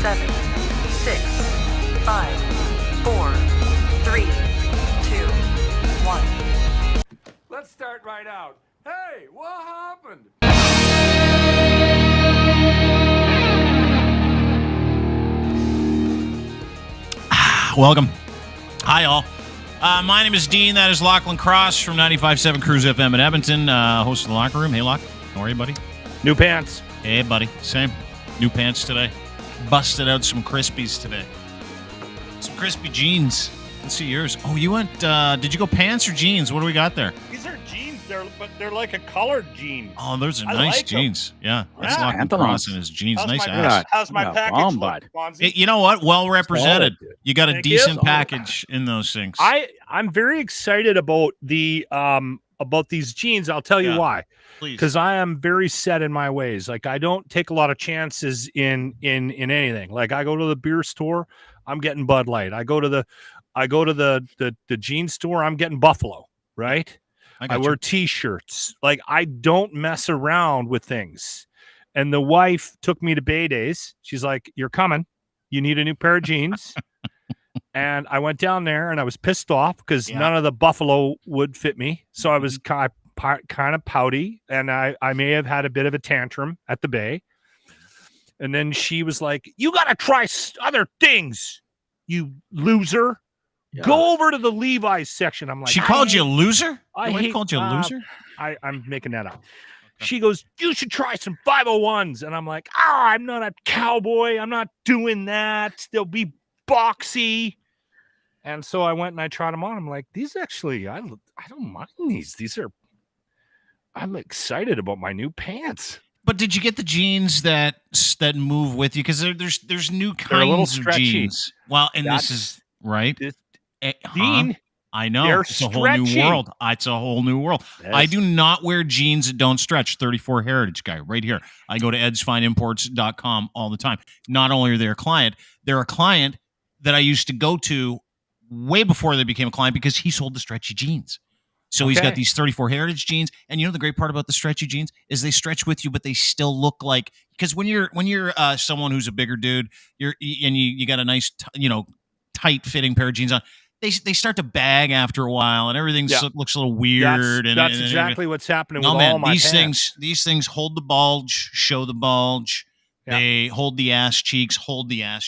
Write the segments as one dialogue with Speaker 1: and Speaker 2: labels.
Speaker 1: 7, 6, 5, 4, 3, 2, 1.
Speaker 2: Let's start right out. Hey, what happened?
Speaker 3: Welcome. Hi, all. My name is Dean. That is Lachlan Cross from 95.7 Qrista FM in Edmonton, host of the Locker Room. Hey, Lach. How are you, buddy?
Speaker 4: New pants.
Speaker 3: Hey, buddy. Same. New pants today. Busted out some Crispies today. Some crispy jeans. Let's see yours. Oh, you went, did you go pants or jeans? What do we got there?
Speaker 4: These are jeans, but they're like a colored jean.
Speaker 3: Oh, those are
Speaker 4: I
Speaker 3: nice
Speaker 4: like
Speaker 3: jeans. Yeah. That's
Speaker 4: Yeah.
Speaker 3: Lachlan Cross and his jeans.
Speaker 4: How's
Speaker 3: Nice
Speaker 4: my
Speaker 3: ass.
Speaker 4: How's my package look, Bonzi?
Speaker 3: You know what? Well represented.
Speaker 4: Solid.
Speaker 3: You got a
Speaker 4: Thank
Speaker 3: decent
Speaker 4: you.
Speaker 3: package in those things.
Speaker 4: I'm very excited about about these jeans. I'll tell you why.
Speaker 3: Please.
Speaker 4: Because I am very set in my ways. Like, I don't take a lot of chances in anything. Like, I go to the beer store, I'm getting Bud Light. I go to the jean store, I'm getting Buffalo, right? I wear t-shirts. Like, I don't mess around with things. And the wife took me to Bay Days. She's like, "You're coming. You need a new pair of jeans." And I went down there and I was pissed off because none of the Buffalo would fit me. So I was kind of pouty, and I may have had a bit of a tantrum at the Bay. And then she was like, "You got to try other things, you loser. Yeah. Go over to the Levi's section." I'm like,
Speaker 3: she called you a loser?
Speaker 4: I
Speaker 3: hate, called you a loser?
Speaker 4: I'm making that up. Okay. She goes, "You should try some 501s." And I'm like, I'm not a cowboy. I'm not doing that. They'll be boxy. And so I went and I tried them on. I'm like, these actually, I don't mind these. I'm excited about my new pants.
Speaker 3: But did you get the jeans that move with you? Because there's new kinds of jeans. Well, and this is right.
Speaker 4: Dean,
Speaker 3: I know. It's a whole new world. It's a whole new world. Yes. I do not wear jeans that don't stretch. 34 Heritage guy right here. I go to edsfineimports.com all the time. Not only are they a client, they're a client that I used to go to way before they became a client because he sold the stretchy jeans. So he's got these 34 Heritage jeans, and you know the great part about the stretchy jeans is they stretch with you, but they still look like, because when you're someone who's a bigger dude, you got a nice tight fitting pair of jeans on, they start to bag after a while, and everything looks a little weird.
Speaker 4: That's exactly what's happening with all my pants.
Speaker 3: These things hold the bulge, show the bulge. Yeah. They hold the ass cheeks, show the ass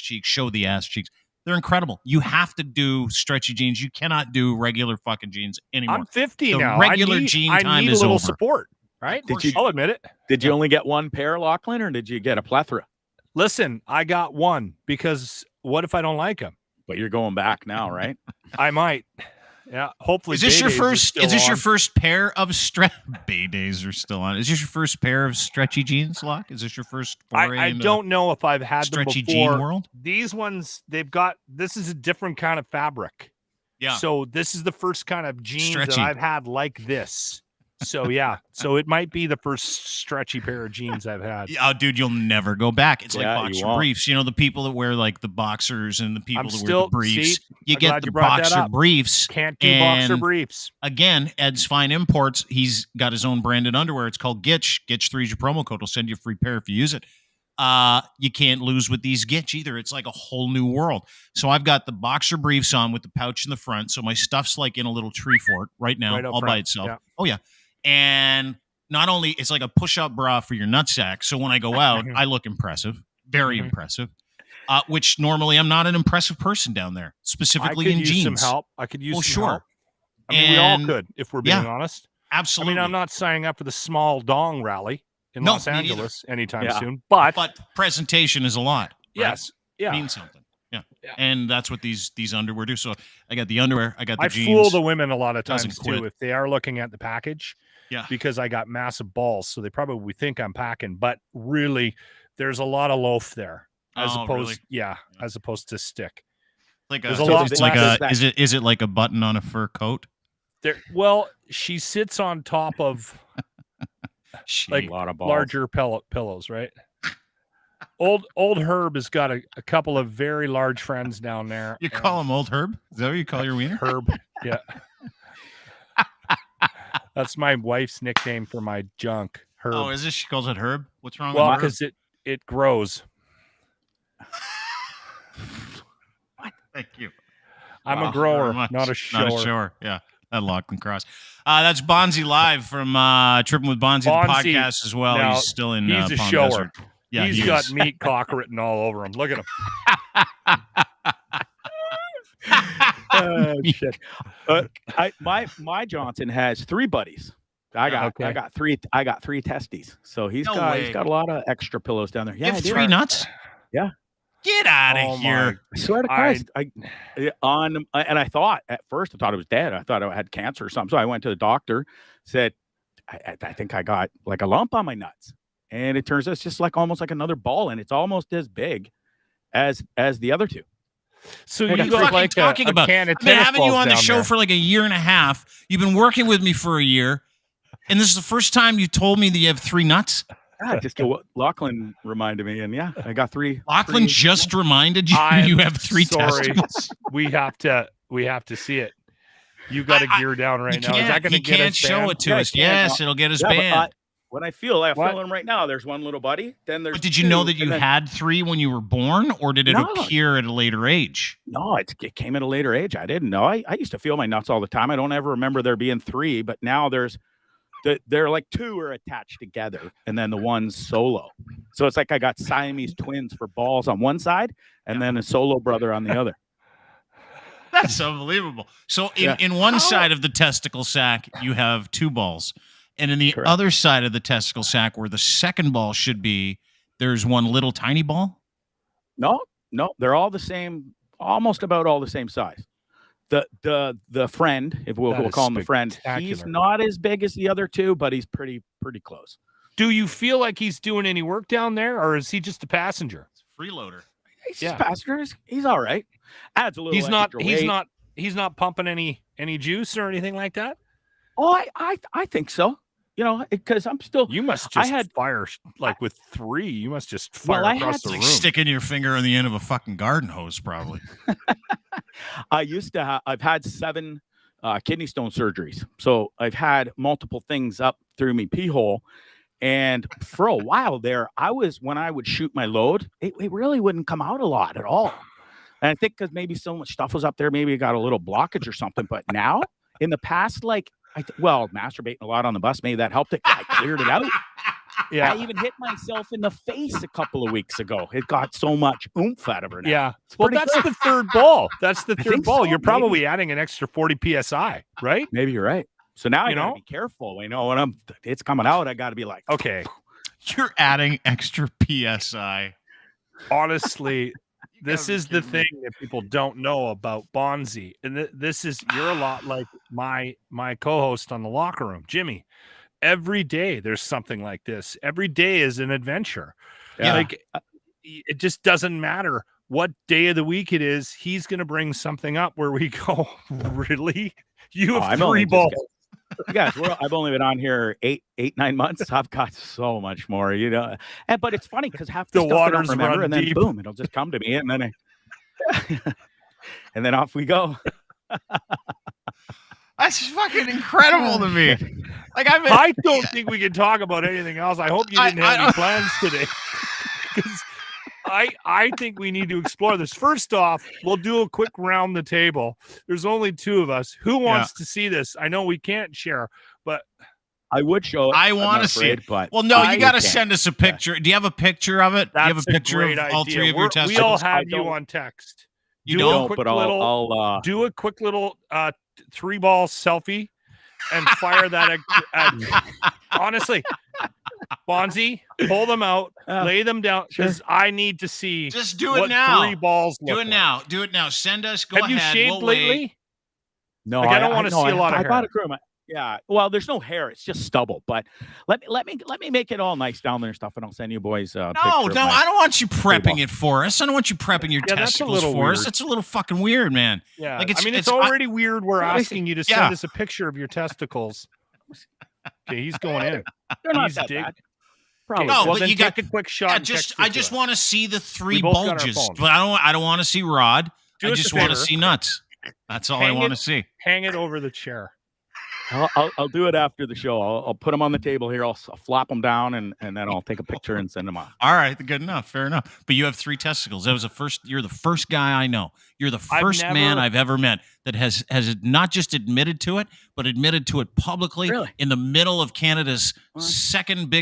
Speaker 3: cheeks. They're incredible. You have to do stretchy jeans. You cannot do regular fucking jeans anymore.
Speaker 4: I'm 50 now.
Speaker 3: Regular jean time is over.
Speaker 4: I need a little support, right? I'll admit it.
Speaker 5: Did you only get one pair, Lachlan, or did you get a plethora?
Speaker 4: Listen, I got one because what if I don't like them?
Speaker 5: But you're going back now, right?
Speaker 4: I might. Yeah, hopefully.
Speaker 3: Is this your first pair of Bay Days are still on? Is this your first pair of stretchy jeans, Locke? Is this your first foray
Speaker 4: I don't know if I've had them before.
Speaker 3: Stretchy jean world?
Speaker 4: These ones, this is a different kind of fabric.
Speaker 3: Yeah.
Speaker 4: So this is the first kind of jeans that I've had like this. So yeah, so it might be the first stretchy pair of jeans I've had.
Speaker 3: Oh, dude, you'll never go back. It's like boxer briefs. You know, the people that wear like the boxers and the people that wear the briefs. You get the boxer briefs.
Speaker 4: Can't do boxer briefs.
Speaker 3: Again, Ed's Fine Imports. He's got his own branded underwear. It's called Gitch. Gitch 3 is your promo code. He'll send you a free pair if you use it. You can't lose with these Gitch either. It's like a whole new world. So I've got the boxer briefs on with the pouch in the front. So my stuff's like in a little tree fort right now, all by itself. Yeah. Oh yeah. And not only it's like a push-up bra for your nutsack. So when I go out, I look impressive, very impressive. Which normally I'm not an impressive person down there, specifically in jeans.
Speaker 4: I could use some help. I could use some help. I mean, we all could, if we're being honest.
Speaker 3: Absolutely.
Speaker 4: I mean, I'm not signing up for the small dong rally in Los Angeles anytime soon. But
Speaker 3: presentation is a lot. Right?
Speaker 4: Yes. Yeah.
Speaker 3: It means something. Yeah. And that's what these underwear do. So I got the underwear, I got the jeans.
Speaker 4: I fool the women a lot of times too if they are looking at the package.
Speaker 3: Yeah.
Speaker 4: Because I got massive balls, so they probably think I'm packing, but really there's a lot of loaf there as opposed to stick.
Speaker 3: Like is it like a button on a fur coat?
Speaker 4: Well, she sits on top of like a lot of larger pillows, right? Old Herb has got a couple of very large friends down there.
Speaker 3: You call him Old Herb? Is that what you call your wiener?
Speaker 4: Herb, yeah. That's my wife's nickname for my junk. Herb.
Speaker 3: Oh, is this? She calls it Herb? What's wrong with
Speaker 4: Herb?
Speaker 3: Herb?
Speaker 4: Well, because it grows.
Speaker 3: Thank you.
Speaker 4: I'm
Speaker 5: Wow,
Speaker 4: a grower,
Speaker 3: Very much.
Speaker 4: not a shower.
Speaker 3: Not a shower. Yeah. That Lachlan Cross. That's Bonzi live from Tripping with Bonzi, the
Speaker 4: Bonzi,
Speaker 3: podcast as well.
Speaker 4: now,
Speaker 3: He's still in
Speaker 4: he's a
Speaker 3: Palm
Speaker 4: shower.
Speaker 3: Desert. Yeah,
Speaker 4: He's
Speaker 3: he
Speaker 4: got
Speaker 3: is.
Speaker 4: meat cock written all over him. Look at him. Shit.
Speaker 5: My Johnson has 3 buddies. I got three testes. So he's
Speaker 3: No
Speaker 5: got
Speaker 3: way.
Speaker 5: a lot of extra pillows down there.
Speaker 3: You
Speaker 5: Yeah,
Speaker 3: have
Speaker 5: I do.
Speaker 3: 3 nuts?
Speaker 5: Yeah.
Speaker 3: Get out of
Speaker 4: Oh,
Speaker 3: here.
Speaker 5: I swear to Christ, and I thought at first it was dead. I thought I had cancer or something. So I went to the doctor, said, I think I got like a lump on my nuts. And it turns out it's just like almost like another ball, and it's almost as big as the other 2.
Speaker 4: So
Speaker 3: What are
Speaker 4: you
Speaker 3: you
Speaker 4: got
Speaker 3: fucking
Speaker 4: like
Speaker 3: talking
Speaker 4: a
Speaker 3: about?
Speaker 4: can of
Speaker 3: I've been
Speaker 4: tennis
Speaker 3: having you
Speaker 4: balls
Speaker 3: on the
Speaker 4: down
Speaker 3: show
Speaker 4: there.
Speaker 3: for like a year and a half. You've been working with me for a year. And this is the first time you told me that you have 3 nuts?
Speaker 5: Just what Lachlan reminded me, and yeah, I got 3.
Speaker 3: Lachlan just reminded you you have 3 testicles.
Speaker 4: We have to see it. You got to gear down right now. Is that going to
Speaker 3: You
Speaker 4: get
Speaker 3: can't
Speaker 4: us
Speaker 3: show
Speaker 4: banned?
Speaker 3: it to us. Yes, it'll get us
Speaker 5: But
Speaker 3: banned.
Speaker 5: when I feel
Speaker 4: What?
Speaker 5: him right now, there's one little buddy. Then there's
Speaker 3: But did you know
Speaker 5: 2,
Speaker 3: that you
Speaker 5: and then-
Speaker 3: had 3 when you were born, or did it
Speaker 5: No.
Speaker 3: appear at a later age?
Speaker 5: No, it came at a later age. I didn't know. I used to feel my nuts all the time. I don't ever remember there being 3, but now they're like 2 are attached together, and then the one's solo. So it's like I got Siamese twins for balls on one side, and then a solo brother on the other.
Speaker 3: That's unbelievable. So in one side of the testicle sac, you have 2 balls. And in the
Speaker 5: Correct.
Speaker 3: other side of the testicle sac, where the second ball should be, there's one little tiny ball?
Speaker 5: No, they're all the same, almost about all the same size. The friend, if we'll call him the friend, he's
Speaker 4: spectacular.
Speaker 5: not as big as the other 2, but he's pretty close.
Speaker 4: Do you feel like he's doing any work down there, or is he just a passenger?
Speaker 3: Freeloader.
Speaker 5: He's
Speaker 4: Yeah.
Speaker 5: just passenger. He's all right. Adds a little.
Speaker 4: He's not.
Speaker 5: extra
Speaker 4: He's
Speaker 5: weight.
Speaker 4: not. He's not pumping any juice or anything like that.
Speaker 5: Oh, I think so. You know, because I'm still.
Speaker 4: You must
Speaker 5: I
Speaker 4: just
Speaker 5: had-
Speaker 4: fire like with 3. You must just fire
Speaker 5: Well, I
Speaker 4: across
Speaker 5: had
Speaker 4: the
Speaker 3: Like
Speaker 4: room.
Speaker 3: sticking your finger on the end of a fucking garden hose, probably.
Speaker 5: I used to have. I've had 7 kidney stone surgeries, so I've had multiple things up through me pee hole. And for a while there, when I would shoot my load, it really wouldn't come out a lot at all. And I think because maybe so much stuff was up there, maybe it got a little blockage or something. But now, in the past, like, masturbating a lot on the bus, maybe that helped it. I cleared it out.
Speaker 4: Yeah.
Speaker 5: I even hit myself in the face a couple of weeks ago. It got so much oomph out of her now.
Speaker 4: Yeah.
Speaker 5: It's
Speaker 4: Well,
Speaker 5: pretty
Speaker 4: that's
Speaker 5: good.
Speaker 4: the 3rd ball. That's the 3rd
Speaker 5: think
Speaker 4: ball.
Speaker 5: so,
Speaker 4: You're
Speaker 5: maybe.
Speaker 4: probably adding an extra 40 psi, right?
Speaker 5: Maybe you're right. So now I
Speaker 4: You
Speaker 5: gotta
Speaker 4: know?
Speaker 5: be careful. You know, when it's coming out, I gotta be like,
Speaker 4: Okay.
Speaker 3: You're adding extra PSI.
Speaker 4: Honestly, this
Speaker 3: gotta be
Speaker 4: is the
Speaker 3: kidding me.
Speaker 4: thing that people don't know about Bonzi, and this is you're a lot like my co-host on the Locker Room, Jimmy. Every day there's something like this. Every day is an adventure.
Speaker 5: Yeah.
Speaker 4: Like it just doesn't matter what day of the week it is. He's going to bring something up where we go, really? You have
Speaker 5: I'm only
Speaker 4: 3 balls.
Speaker 5: guys, I've only been on here 9 months. I've got so much more, you know. But it's funny because half the
Speaker 4: The
Speaker 5: stuff I don't
Speaker 4: waters
Speaker 5: remember,
Speaker 4: run
Speaker 5: and then
Speaker 4: deep.
Speaker 5: boom, it'll just come to me, and then and then off we go.
Speaker 3: That's fucking incredible to me. Like
Speaker 4: I don't think we can talk about anything else. I hope you didn't have any plans today. 'Cause I think we need to explore this. First off, we'll do a quick round the table. There's only 2 of us. Who wants to see this? I know we can't share, but
Speaker 5: I would show it.
Speaker 3: I
Speaker 5: I'm
Speaker 3: want
Speaker 5: not
Speaker 3: to see
Speaker 5: afraid,
Speaker 3: it.
Speaker 5: but
Speaker 3: Well, no,
Speaker 5: I
Speaker 3: you got to
Speaker 5: can't.
Speaker 3: send us a picture. Do you have a picture of it? Do you have a
Speaker 4: that's
Speaker 3: picture of
Speaker 4: great
Speaker 3: all
Speaker 4: idea.
Speaker 3: 3 of your testicles?
Speaker 4: We all have
Speaker 5: I
Speaker 4: you
Speaker 5: don't-
Speaker 4: on text.
Speaker 3: You
Speaker 4: do a
Speaker 3: don't,
Speaker 4: quick
Speaker 5: but
Speaker 4: little,
Speaker 5: I'll
Speaker 4: do a quick little 3-ball selfie and fire that honestly, Bonzi, pull them out, lay them down, because I need to see
Speaker 3: Just do it
Speaker 4: what
Speaker 3: now.
Speaker 4: 3 balls look
Speaker 3: Do it
Speaker 4: like.
Speaker 3: now. Do it now. Send us. Go
Speaker 4: Have
Speaker 3: ahead.
Speaker 4: you shaved
Speaker 3: We'll wait.
Speaker 4: lately?
Speaker 5: No,
Speaker 4: Like, I don't wanna
Speaker 5: no,
Speaker 4: see a lot of
Speaker 5: I bought
Speaker 4: hair.
Speaker 5: a groom. Yeah, well, there's no hair; it's just stubble. But let me make it all nice down there and stuff, and I'll send you boys.
Speaker 3: No, I don't want you prepping it for us. I don't want you prepping your
Speaker 4: Yeah, that's a
Speaker 3: testicles
Speaker 4: little
Speaker 3: for us.
Speaker 4: weird.
Speaker 3: That's a little fucking weird, man.
Speaker 4: Yeah,
Speaker 3: Like,
Speaker 4: I mean, it's
Speaker 3: I-
Speaker 4: already weird. We're asking you to send
Speaker 3: Yeah.
Speaker 4: us a picture of your testicles. Okay, he's going in.
Speaker 5: They're not
Speaker 4: He's
Speaker 5: that
Speaker 4: dig-
Speaker 5: bad. Probably.
Speaker 3: No,
Speaker 4: well,
Speaker 3: but
Speaker 4: then
Speaker 3: you
Speaker 4: take
Speaker 3: got-
Speaker 4: a quick shot.
Speaker 3: I
Speaker 4: and
Speaker 3: just,
Speaker 4: text it
Speaker 3: I
Speaker 4: to
Speaker 3: just
Speaker 4: us.
Speaker 3: want to see the 3
Speaker 4: We both got our
Speaker 3: bulges,
Speaker 4: phones.
Speaker 3: but I don't want to see Rod.
Speaker 4: Do
Speaker 3: I
Speaker 4: us a
Speaker 3: just want to
Speaker 4: favor.
Speaker 3: see nuts. That's all I
Speaker 4: Hang
Speaker 3: want
Speaker 4: it-
Speaker 3: to see.
Speaker 4: hang it over the chair.
Speaker 5: I'll do it after the show. I'll put them on the table here. I'll flop them down and then I'll take a picture and send them off.
Speaker 3: All right, good enough, fair enough. But you have 3 testicles. That was the first. You're the first guy I know. You're the first man I've ever met that has not just admitted to it, but admitted to it publicly in the middle of Canada's second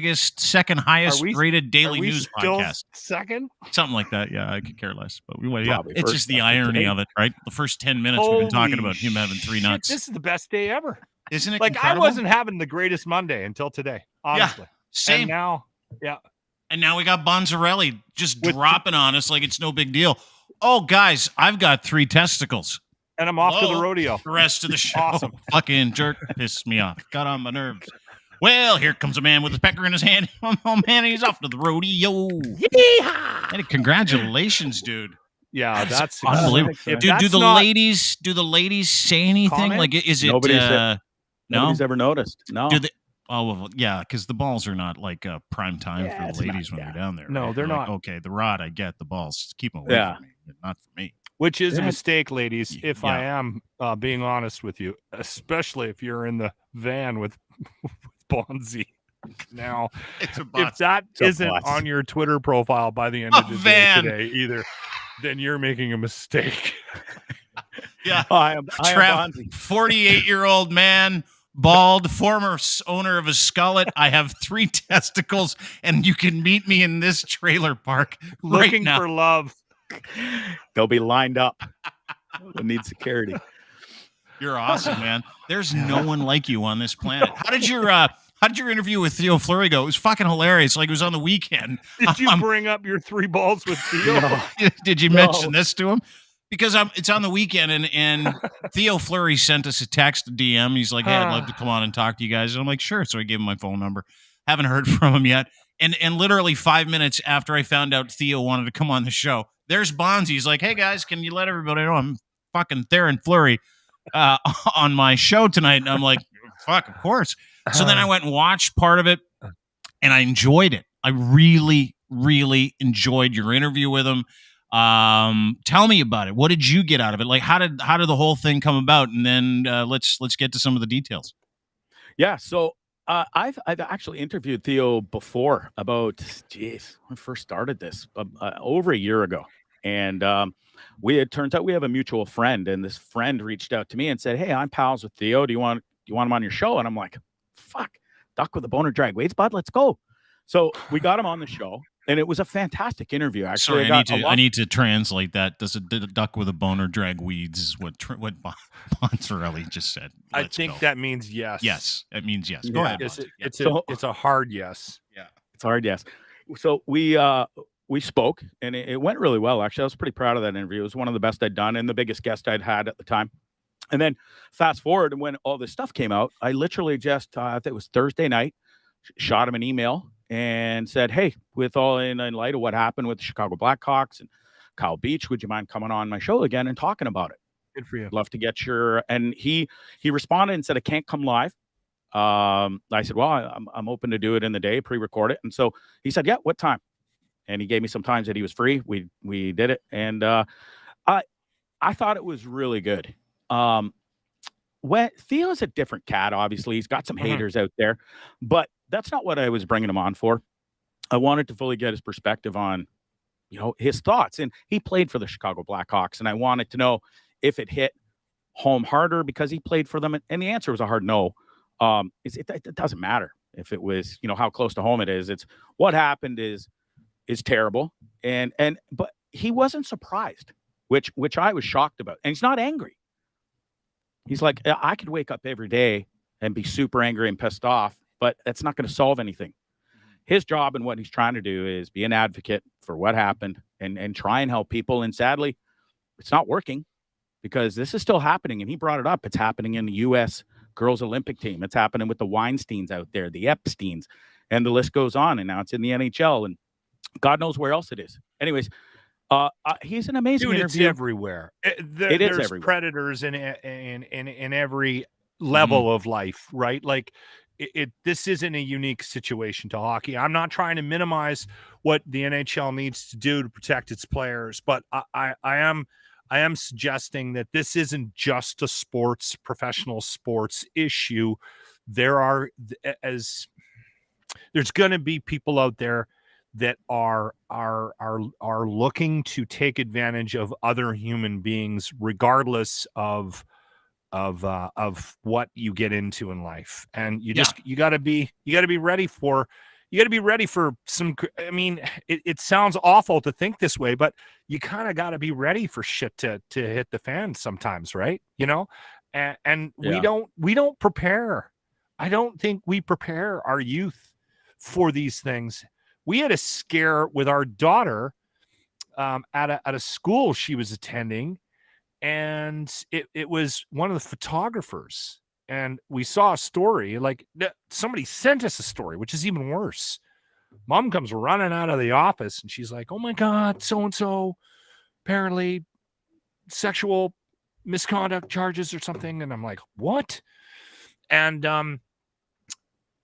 Speaker 3: highest rated daily news podcast.
Speaker 4: Second,
Speaker 3: something like that. Yeah, I could care less. But it's just the irony of it, right? The first 10 minutes we've been talking about him having 3 nuts.
Speaker 4: This is the best day ever.
Speaker 3: Isn't it?
Speaker 4: Like
Speaker 3: incredible?
Speaker 4: I wasn't having the greatest Monday until today, honestly.
Speaker 3: Yeah, same.
Speaker 4: And now,
Speaker 3: And now we got Bonzarelli just dropping on us like it's no big deal. Oh, guys, I've got 3 testicles.
Speaker 4: And I'm off to the rodeo.
Speaker 3: The rest of the show.
Speaker 4: Awesome.
Speaker 3: Fucking jerk pissed me off. Got on my nerves. Well, here comes a man with a pecker in his hand. Oh, man, he's off to the rodeo. Yeehaw! And congratulations, dude.
Speaker 4: Yeah, that's
Speaker 3: unbelievable. Dude, do the ladies say anything?
Speaker 4: Comment?
Speaker 3: Like, is it
Speaker 5: nobody's ever noticed? No.
Speaker 3: Yeah, because the balls are not like prime time for the ladies when we're down there.
Speaker 4: No,
Speaker 3: right?
Speaker 4: they're not.
Speaker 3: Like, okay, the rod, I get. The balls, keep them away from me. Not for me.
Speaker 4: Which is a mistake, ladies, if I am being honest with you, especially if you're in the van with Bonzi. Now, if that isn't on your Twitter profile by the end of the day today either, then you're making a mistake.
Speaker 3: Yeah.
Speaker 5: I am
Speaker 3: 48-year-old man, bald, former owner of a skullet. I have 3 testicles, and you can meet me in this trailer park
Speaker 4: looking
Speaker 3: right now.
Speaker 4: for love.
Speaker 5: They'll be lined up. They need security.
Speaker 3: You're awesome, man. There's no one like you on this planet. How did your interview with Theo Fleury go? It was fucking hilarious. Like it was on the weekend.
Speaker 4: Did you bring up your 3 balls with Theo?
Speaker 5: No.
Speaker 3: Did you mention this to him? Because it's on the weekend, and Theo Fleury sent us a text, a DM. He's like, "Hey, I'd love to come on and talk to you guys." And I'm like, "Sure." So I gave him my phone number. Haven't heard from him yet. And literally 5 minutes after I found out Theo wanted to come on the show, there's Bonzi. He's like, "Hey guys, can you let everybody know I'm fucking Theron Fleury on my show tonight?" And I'm like, "Fuck, of course." So then I went and watched part of it, and I enjoyed it. I really, really enjoyed your interview with him. Tell me about it. What did you get out of it? Like, how did the whole thing come about? And then let's get to some of the details.
Speaker 5: Yeah. So I've actually interviewed Theo before when I first started this over a year ago, and it turns out we have a mutual friend, and this friend reached out to me and said, "Hey, I'm pals with Theo. Do you want him on your show?" And I'm like, "Fuck, duck with a boner drag weights, bud. Let's go." So we got him on the show. And it was a fantastic interview. Actually,
Speaker 3: sorry, I need to translate that. Does a duck with a boner drag weeds? Is what Bonzarelli just said.
Speaker 4: I think that means yes.
Speaker 3: Yes, it means yes. Go ahead.
Speaker 4: It's a hard yes.
Speaker 5: Yeah, it's a hard yes. So we spoke, and it went really well. Actually, I was pretty proud of that interview. It was one of the best I'd done, and the biggest guest I'd had at the time. And then fast forward, when all this stuff came out, I literally just I think it was Thursday night, shot him an email and said, "Hey, with all in light of what happened with the Chicago Blackhawks and Kyle Beach, would you mind coming on my show again and talking about it?
Speaker 4: Good for you.
Speaker 5: Love to get your." And he responded and said, "I can't come live." I said, "Well, I'm open to do it in the day, pre-record it." And so he said, "Yeah, what time?" And he gave me some times that he was free. We did it, and I thought it was really good. When Theo's a different cat, obviously he's got some haters out there, but that's not what I was bringing him on for. I wanted to fully get his perspective on, his thoughts. And he played for the Chicago Blackhawks, and I wanted to know if it hit home harder because he played for them. And the answer was a hard no. It doesn't matter if it was, how close to home it is. It's what happened is terrible. But he wasn't surprised, which I was shocked about. And he's not angry. He's like, I could wake up every day and be super angry and pissed off, but that's not going to solve anything. His job and what he's trying to do is be an advocate for what happened and try and help people. And sadly, it's not working because this is still happening. And he brought it up. It's happening in the U.S. girls Olympic team. It's happening with the Weinsteins out there, the Epsteins, and the list goes on. And now it's in the NHL and God knows where else it is. Anyways, he's an amazing interview.
Speaker 4: It's everywhere. There's everywhere. Predators in every level of life, right? Like this isn't a unique situation to hockey. I'm not trying to minimize what the NHL needs to do to protect its players, but I am I am suggesting that this isn't just a professional sports issue. There's going to be people out there that are looking to take advantage of other human beings, regardless of what you get into in life. And you got to be ready for some. I mean, it sounds awful to think this way, but you kind of got to be ready for shit to hit the fan sometimes, right? And we don't prepare. I don't think we prepare our youth for these things. We had a scare with our daughter at a school she was attending, and it was one of the photographers. And we saw a story, like somebody sent us a story, which is even worse. Mom comes running out of the office and she's like, "Oh my God, so-and-so apparently sexual misconduct charges or something." And I'm like, "What?" And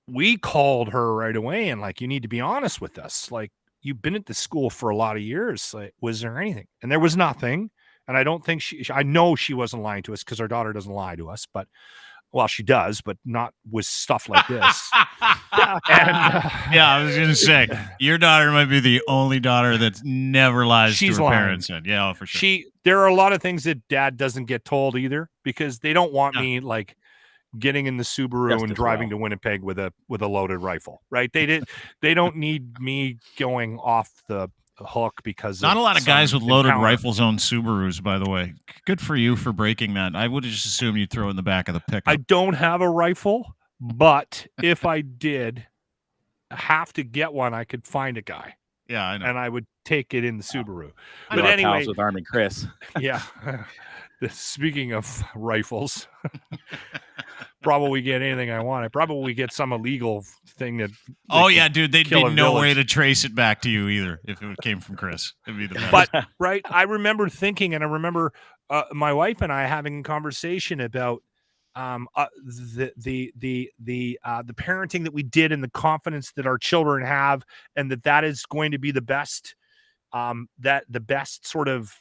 Speaker 4: we called her right away and like, "You need to be honest with us. Like, you've been at the school for a lot of years. Like, was there anything?" And there was nothing. And I don't think I know she wasn't lying to us, because our daughter doesn't lie to us, but well, she does, but not with stuff like this.
Speaker 3: Yeah, I was going to say, your daughter might be the only daughter that never lies to her parents. Yeah, for sure.
Speaker 4: There are a lot of things that dad doesn't get told either, because they don't want me like getting in the Subaru and driving to Winnipeg with a loaded rifle, right? They don't need me going off the hook because
Speaker 3: not a lot of guys with loaded rifles own Subarus, by the way. Good for you for breaking that. I would just assume you'd throw it in the back of the pickup.
Speaker 4: I don't have a rifle, but if I did have to get one, I could find a guy.
Speaker 3: Yeah, I know.
Speaker 4: And I would take it in the Subaru.
Speaker 5: But anyway, with Army Chris.
Speaker 4: Yeah. Speaking of rifles, probably get anything I want. I probably get some illegal thing that.
Speaker 3: Oh yeah, dude, there'd be no way to trace it back to you either if it came from Chris. It'd be the best.
Speaker 4: But right, I remember thinking, and I remember my wife and I having a conversation about the parenting that we did and the confidence that our children have, and that is going to be the best. That the best sort of.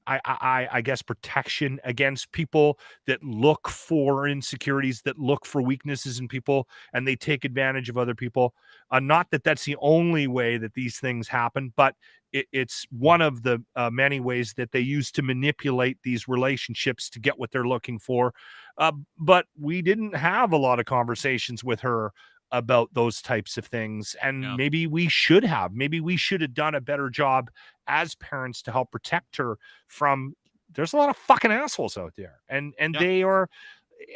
Speaker 4: I guess protection against people that look for insecurities, that look for weaknesses in people, and they take advantage of other people. Not that that's the only way that these things happen, but it's one of the many ways that they use to manipulate these relationships to get what they're looking for. But we didn't have a lot of conversations with her about those types of things. And maybe we should have. Maybe we should have done a better job as parents to help protect her from. There's a lot of fucking assholes out there. And they are,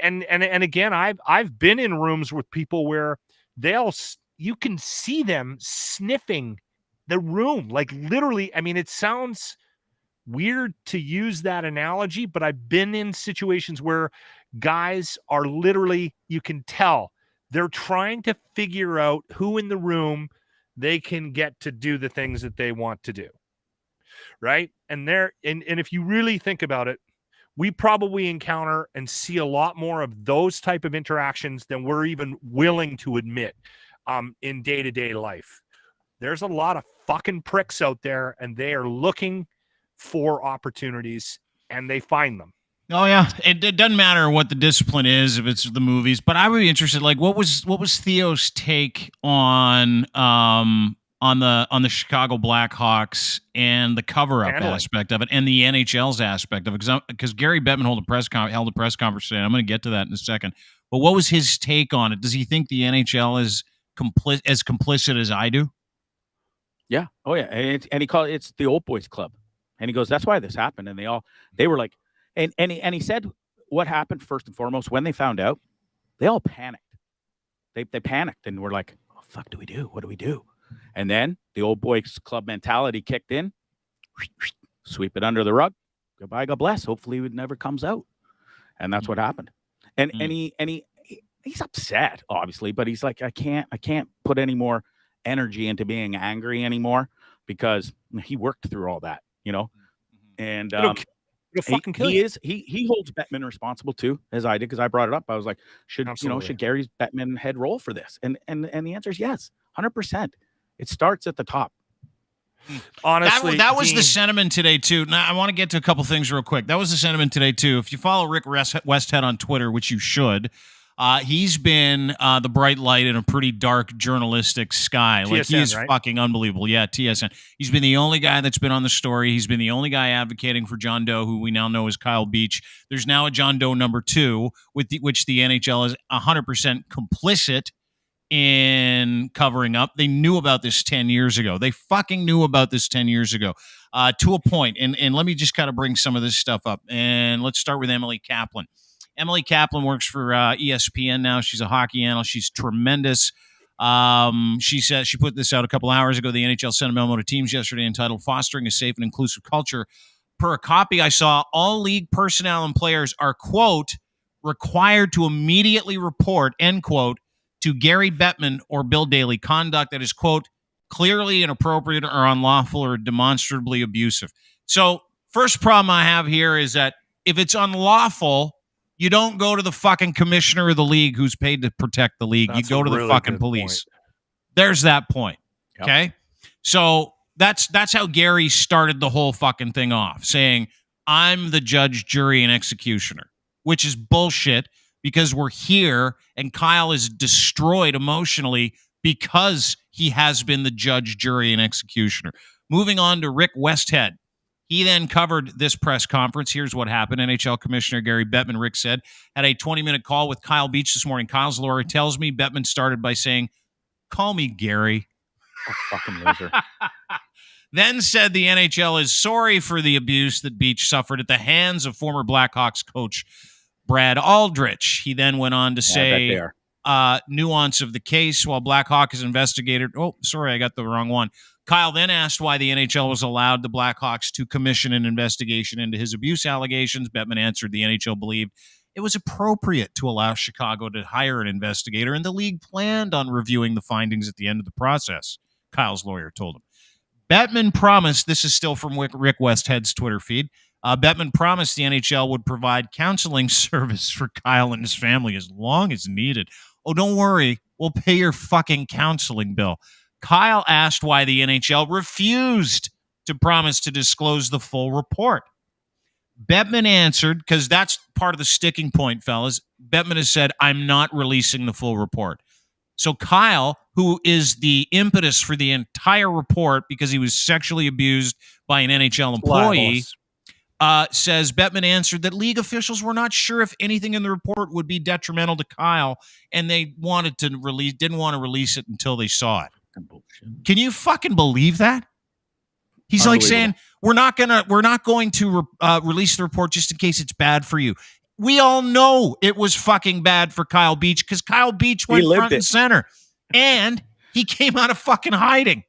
Speaker 4: and again, I've been in rooms with people where you can see them sniffing the room. Like literally, I mean, it sounds weird to use that analogy, but I've been in situations where guys are literally, you can tell, they're trying to figure out who in the room they can get to do the things that they want to do. Right. And if you really think about it, we probably encounter and see a lot more of those type of interactions than we're even willing to admit in day-to-day life. There's a lot of fucking pricks out there, and they are looking for opportunities, and they find them.
Speaker 3: Oh yeah, it doesn't matter what the discipline is if it's the movies, but I would be interested. Like, what was Theo's take on the Chicago Blackhawks and the cover-up aspect of it, and the NHL's aspect of it? Because Gary Bettman held a press conference today. I'm going to get to that in a second. But what was his take on it? Does he think the NHL is as complicit as I do?
Speaker 5: Yeah. Oh yeah. And he called it's the old boys club, and he goes, "That's why this happened." And they were like. And he said what happened first and foremost when they found out, they all panicked. They panicked and were like, "Oh, fuck, do we do? What do we do?" And then the old boys club mentality kicked in, sweep it under the rug. Goodbye, God bless. Hopefully it never comes out. And that's what happened. And he's upset, obviously, but he's like, I can't put any more energy into being angry anymore, because he worked through all that, you know. And he holds Bettman responsible too, as I did, because I brought it up. I was like, should Gary's Bettman head roll for this? And the answer is yes, 100%. It starts at the top.
Speaker 4: honestly,
Speaker 3: that was
Speaker 4: Dean,
Speaker 3: the sentiment today too. Now I want to get to a couple things real quick. That was the sentiment today too. If you follow Rick Westhead on Twitter, which you should, he's been the bright light in a pretty dark journalistic sky.
Speaker 4: TSN,
Speaker 3: like he is
Speaker 4: right?
Speaker 3: fucking unbelievable. Yeah, TSN. He's been the only guy that's been on the story. He's been the only guy advocating for John Doe, who we now know is Kyle Beach. There's now a John Doe number 2, which the NHL is 100% complicit in covering up. They knew about this 10 years ago. They fucking knew about this 10 years ago to a point. And let me just kind of bring some of this stuff up. And let's start with Emily Kaplan. Emily Kaplan works for ESPN now. She's a hockey analyst. She's tremendous. She said, she put this out a couple hours ago. The NHL sent a memo to teams yesterday entitled Fostering a Safe and Inclusive Culture. Per a copy I saw, all league personnel and players are, quote, required to immediately report, end quote, to Gary Bettman or Bill Daly conduct that is, quote, clearly inappropriate or unlawful or demonstrably abusive. So first problem I have here is that if it's unlawful, you don't go to the fucking commissioner of the league who's paid to protect the league.
Speaker 4: That's
Speaker 3: you go to
Speaker 4: a
Speaker 3: the
Speaker 4: really
Speaker 3: fucking
Speaker 4: good
Speaker 3: police.
Speaker 4: point.
Speaker 3: There's that point.
Speaker 5: Yep.
Speaker 3: Okay. So that's how Gary started the whole fucking thing off, saying, I'm the judge, jury, and executioner, which is bullshit because we're here and Kyle is destroyed emotionally because he has been the judge, jury, and executioner. Moving on to Rick Westhead. He then covered this press conference. Here's what happened. NHL Commissioner Gary Bettman, Rick said, had a 20-minute call with Kyle Beach this morning. Kyle's lawyer tells me Bettman started by saying, call me Gary.
Speaker 5: Oh, fucking loser.
Speaker 3: Then said the NHL is sorry for the abuse that Beach suffered at the hands of former Blackhawks coach Brad Aldrich. He then went on to say, nuance of the case while Blackhawk is investigated. Oh, sorry, I got the wrong one. Kyle then asked why the NHL was allowed the Blackhawks to commission an investigation into his abuse allegations. Bettman answered the NHL believed it was appropriate to allow Chicago to hire an investigator, and the league planned on reviewing the findings at the end of the process, Kyle's lawyer told him. Bettman promised, this is still from Rick Westhead's Twitter feed, Bettman promised the NHL would provide counseling service for Kyle and his family as long as needed. Oh, don't worry, we'll pay your fucking counseling bill. Kyle asked why the NHL refused to promise to disclose the full report. Bettman answered, because that's part of the sticking point, fellas. Bettman has said, I'm not releasing the full report. So Kyle, who is the impetus for the entire report because he was sexually abused by an NHL employee, says Bettman answered that league officials were not sure if anything in the report would be detrimental to Kyle, and they didn't want to release it until they saw it. Can you fucking believe that? He's like saying we're not going to release the report just in case it's bad for you. We all know it was fucking bad for Kyle Beach because Kyle Beach went front and center, and he came out of fucking hiding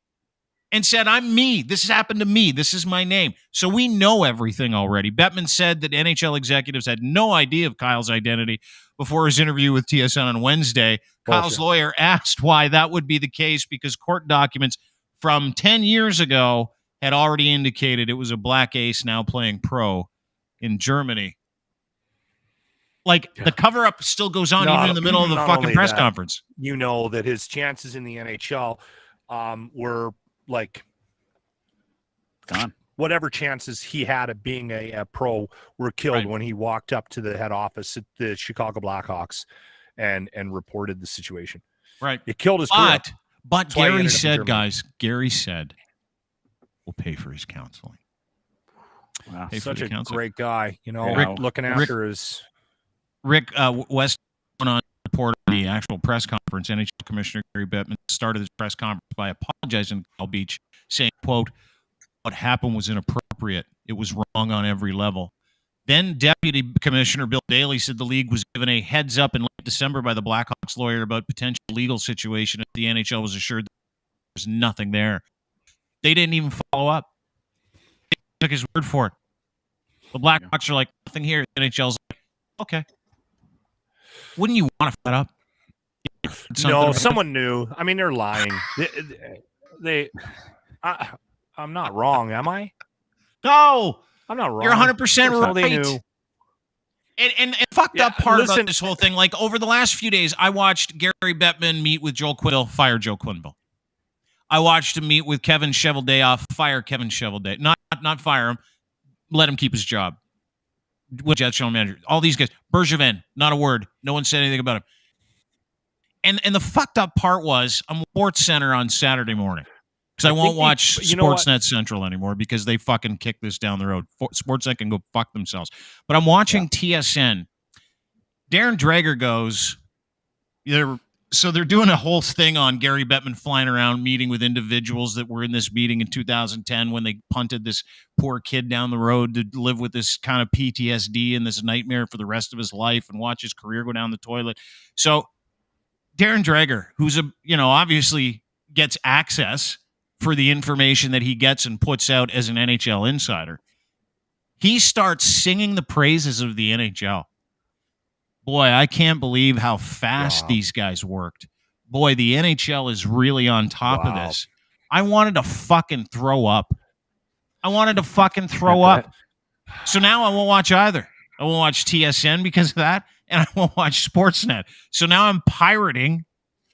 Speaker 3: and said, I'm me. This has happened to me. This is my name. So we know everything already. Bettman said that NHL executives had no idea of Kyle's identity before his interview with TSN on Wednesday. Kyle's lawyer asked why that would be the case because court documents from 10 years ago had already indicated it was a black ace now playing pro in Germany. Like, the cover-up still goes on even in the middle of the fucking press conference.
Speaker 4: You know that his chances in the NHL were like
Speaker 5: gone.
Speaker 4: Whatever chances he had of being a pro were killed when he walked up to the head office at the Chicago Blackhawks and reported the situation.
Speaker 3: Right.
Speaker 4: It killed his career.
Speaker 3: But Gary said, guys, Gary said, we'll pay for his counseling.
Speaker 4: Wow. Such a great guy. You know, Rick looking after his...
Speaker 3: Rick West went on to report on the actual press conference. NHL Commissioner Gary Bettman started his press conference by apologizing to Kyle Beach, saying, quote, what happened was inappropriate. It was wrong on every level. Then Deputy Commissioner Bill Daly said the league was given a heads up in late December by the Blackhawks lawyer about potential legal situation. The NHL was assured that there's nothing there. They didn't even follow up. They took his word for it. The Blackhawks are like, nothing here. The NHL's like, okay. Wouldn't you want to flat up?
Speaker 4: No, someone knew. I mean, they're lying. I'm not wrong, am I?
Speaker 3: No,
Speaker 4: I'm not wrong.
Speaker 3: You're 100% right.
Speaker 4: They knew.
Speaker 3: And fucked up part about this whole thing, like over the last few days, I watched Gary Bettman meet with Joel Quenneville, fire Joe Quenneville. I watched him meet with Kevin Cheveldayoff, fire Kevin Cheveldayoff, not fire him, let him keep his job. With Jets general manager, all these guys, Bergevin, not a word. No one said anything about him. And the fucked up part was I'm Sports Center on Saturday morning because I won't watch Sportsnet Central anymore because they fucking kick this down the road. Sportsnet can go fuck themselves. But I'm watching TSN. Darren Dreger goes, they're doing a whole thing on Gary Bettman flying around meeting with individuals that were in this meeting in 2010 when they punted this poor kid down the road to live with this kind of PTSD and this nightmare for the rest of his life and watch his career go down the toilet. So Darren Dreger, who's obviously gets access for the information that he gets and puts out as an NHL insider, he starts singing the praises of the NHL. Boy, I can't believe how fast these guys worked. Boy, the NHL is really on top of this. I wanted to fucking throw up. So now I won't watch either. I won't watch TSN because of that, and I won't watch Sportsnet. So now I'm pirating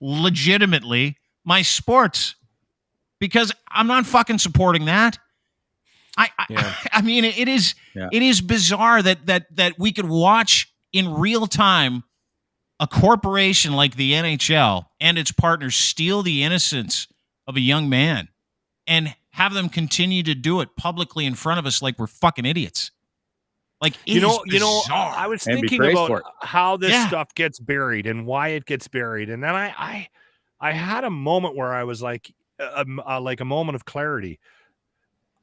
Speaker 3: legitimately my sports because I'm not fucking supporting that. I mean, it is bizarre that we could watch in real time a corporation like the NHL and its partners steal the innocence of a young man and have them continue to do it publicly in front of us like we're fucking idiots. Like,
Speaker 4: I was thinking about how this stuff gets buried and why it gets buried, and then I had a moment where I was like a moment of clarity.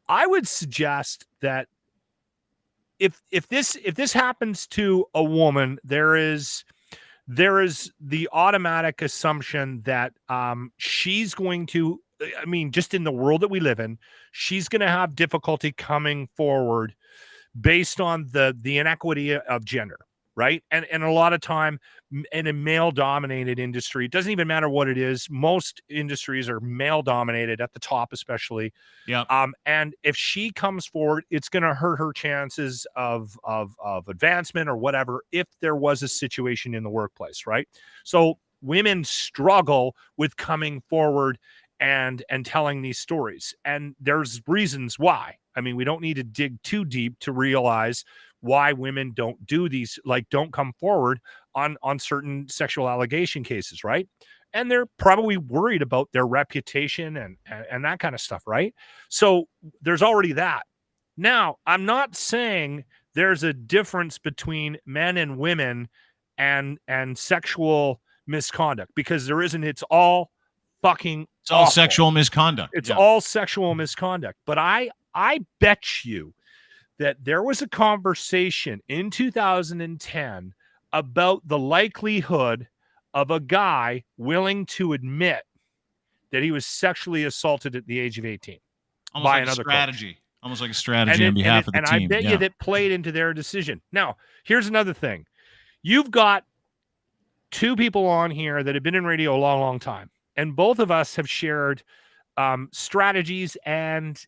Speaker 4: I would suggest that if this happens to a woman, there is the automatic assumption that she's going to, I mean, just in the world that we live in, she's going to have difficulty coming forward based on the inequity of gender, right? And a lot of time in a male-dominated industry, it doesn't even matter what it is. Most industries are male-dominated at the top, especially.
Speaker 3: Yeah.
Speaker 4: And if she comes forward, it's going to hurt her chances of advancement or whatever if there was a situation in the workplace, right? So women struggle with coming forward and telling these stories, and there's reasons why. I mean, we don't need to dig too deep to realize why women don't do these, like don't come forward on certain sexual allegation cases, right? And they're probably worried about their reputation and that kind of stuff, right? So there's already that. Now, I'm not saying there's a difference between men and women and sexual misconduct, because there isn't. It's all fucking
Speaker 3: It's all
Speaker 4: awful.
Speaker 3: sexual misconduct.
Speaker 4: It's all sexual misconduct. But I bet you that there was a conversation in 2010 about the likelihood of a guy willing to admit that he was sexually assaulted at the age of 18 by another
Speaker 3: strategy.
Speaker 4: coach.
Speaker 3: Almost like a strategy on behalf of the team.
Speaker 4: And I bet you that played into their decision. Now, here's another thing. You've got two people on here that have been in radio a long, long time, and both of us have shared strategies and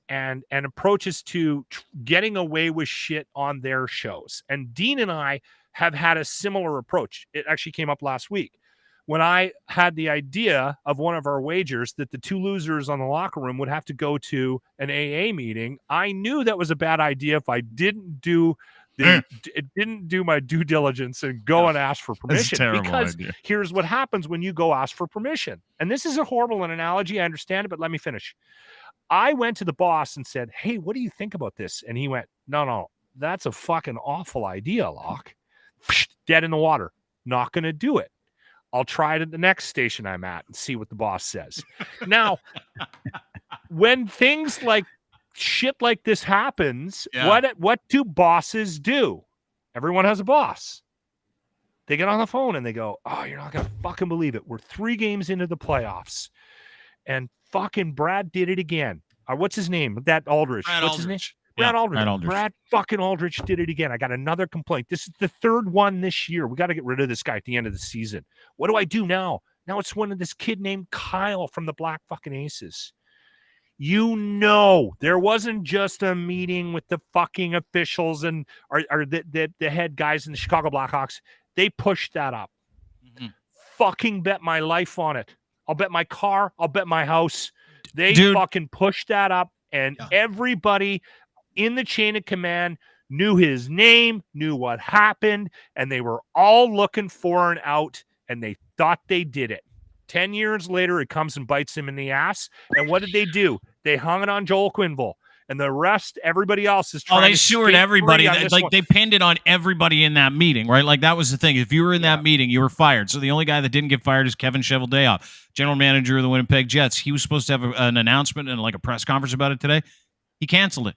Speaker 4: approaches to getting away with shit on their shows. And Dean and I have had a similar approach. It actually came up last week when I had the idea of one of our wagers that the two losers on the locker room would have to go to an AA meeting. I knew that was a bad idea if I didn't do my due diligence and go and ask for permission, because here's what happens when you go ask for permission. And this is a horrible analogy. I understand it, but let me finish. I went to the boss and said, "Hey, what do you think about this?" And he went, No, that's a fucking awful idea, Locke. Dead in the water. Not going to do it. I'll try it at the next station I'm at and see what the boss says. Now, when things like shit like this happens, what do bosses do? Everyone has a boss. They get on the phone and they go, "Oh, you're not gonna fucking believe it. We're 3 games into the playoffs, and fucking Brad did it again." What's his name? That Aldrich. What's his name? Brad Aldrich. Brad fucking Aldrich did it again. I got another complaint. This is the 3rd one this year. We got to get rid of this guy at the end of the season. What do I do now? Now it's one of this kid named Kyle from the Black fucking Aces. There wasn't just a meeting with the fucking officials and or the head guys in the Chicago Blackhawks. They pushed that up. Mm-hmm. Fucking bet my life on it. I'll bet my car. I'll bet my house. They
Speaker 3: Dude.
Speaker 4: fucking pushed that up, and everybody in the chain of command knew his name, knew what happened, and they were all looking for an out, and they thought they did it. 10 years later, it comes and bites him in the ass. And what did they do? They hung it on Joel Quenneville. And the rest, everybody else is trying to
Speaker 3: they sewered everybody.
Speaker 4: Like
Speaker 3: they pinned it on everybody in that meeting, right? Like that was the thing. If you were in that meeting, you were fired. So the only guy that didn't get fired is Kevin Cheveldayoff, general manager of the Winnipeg Jets. He was supposed to have an announcement and like a press conference about it today. He canceled it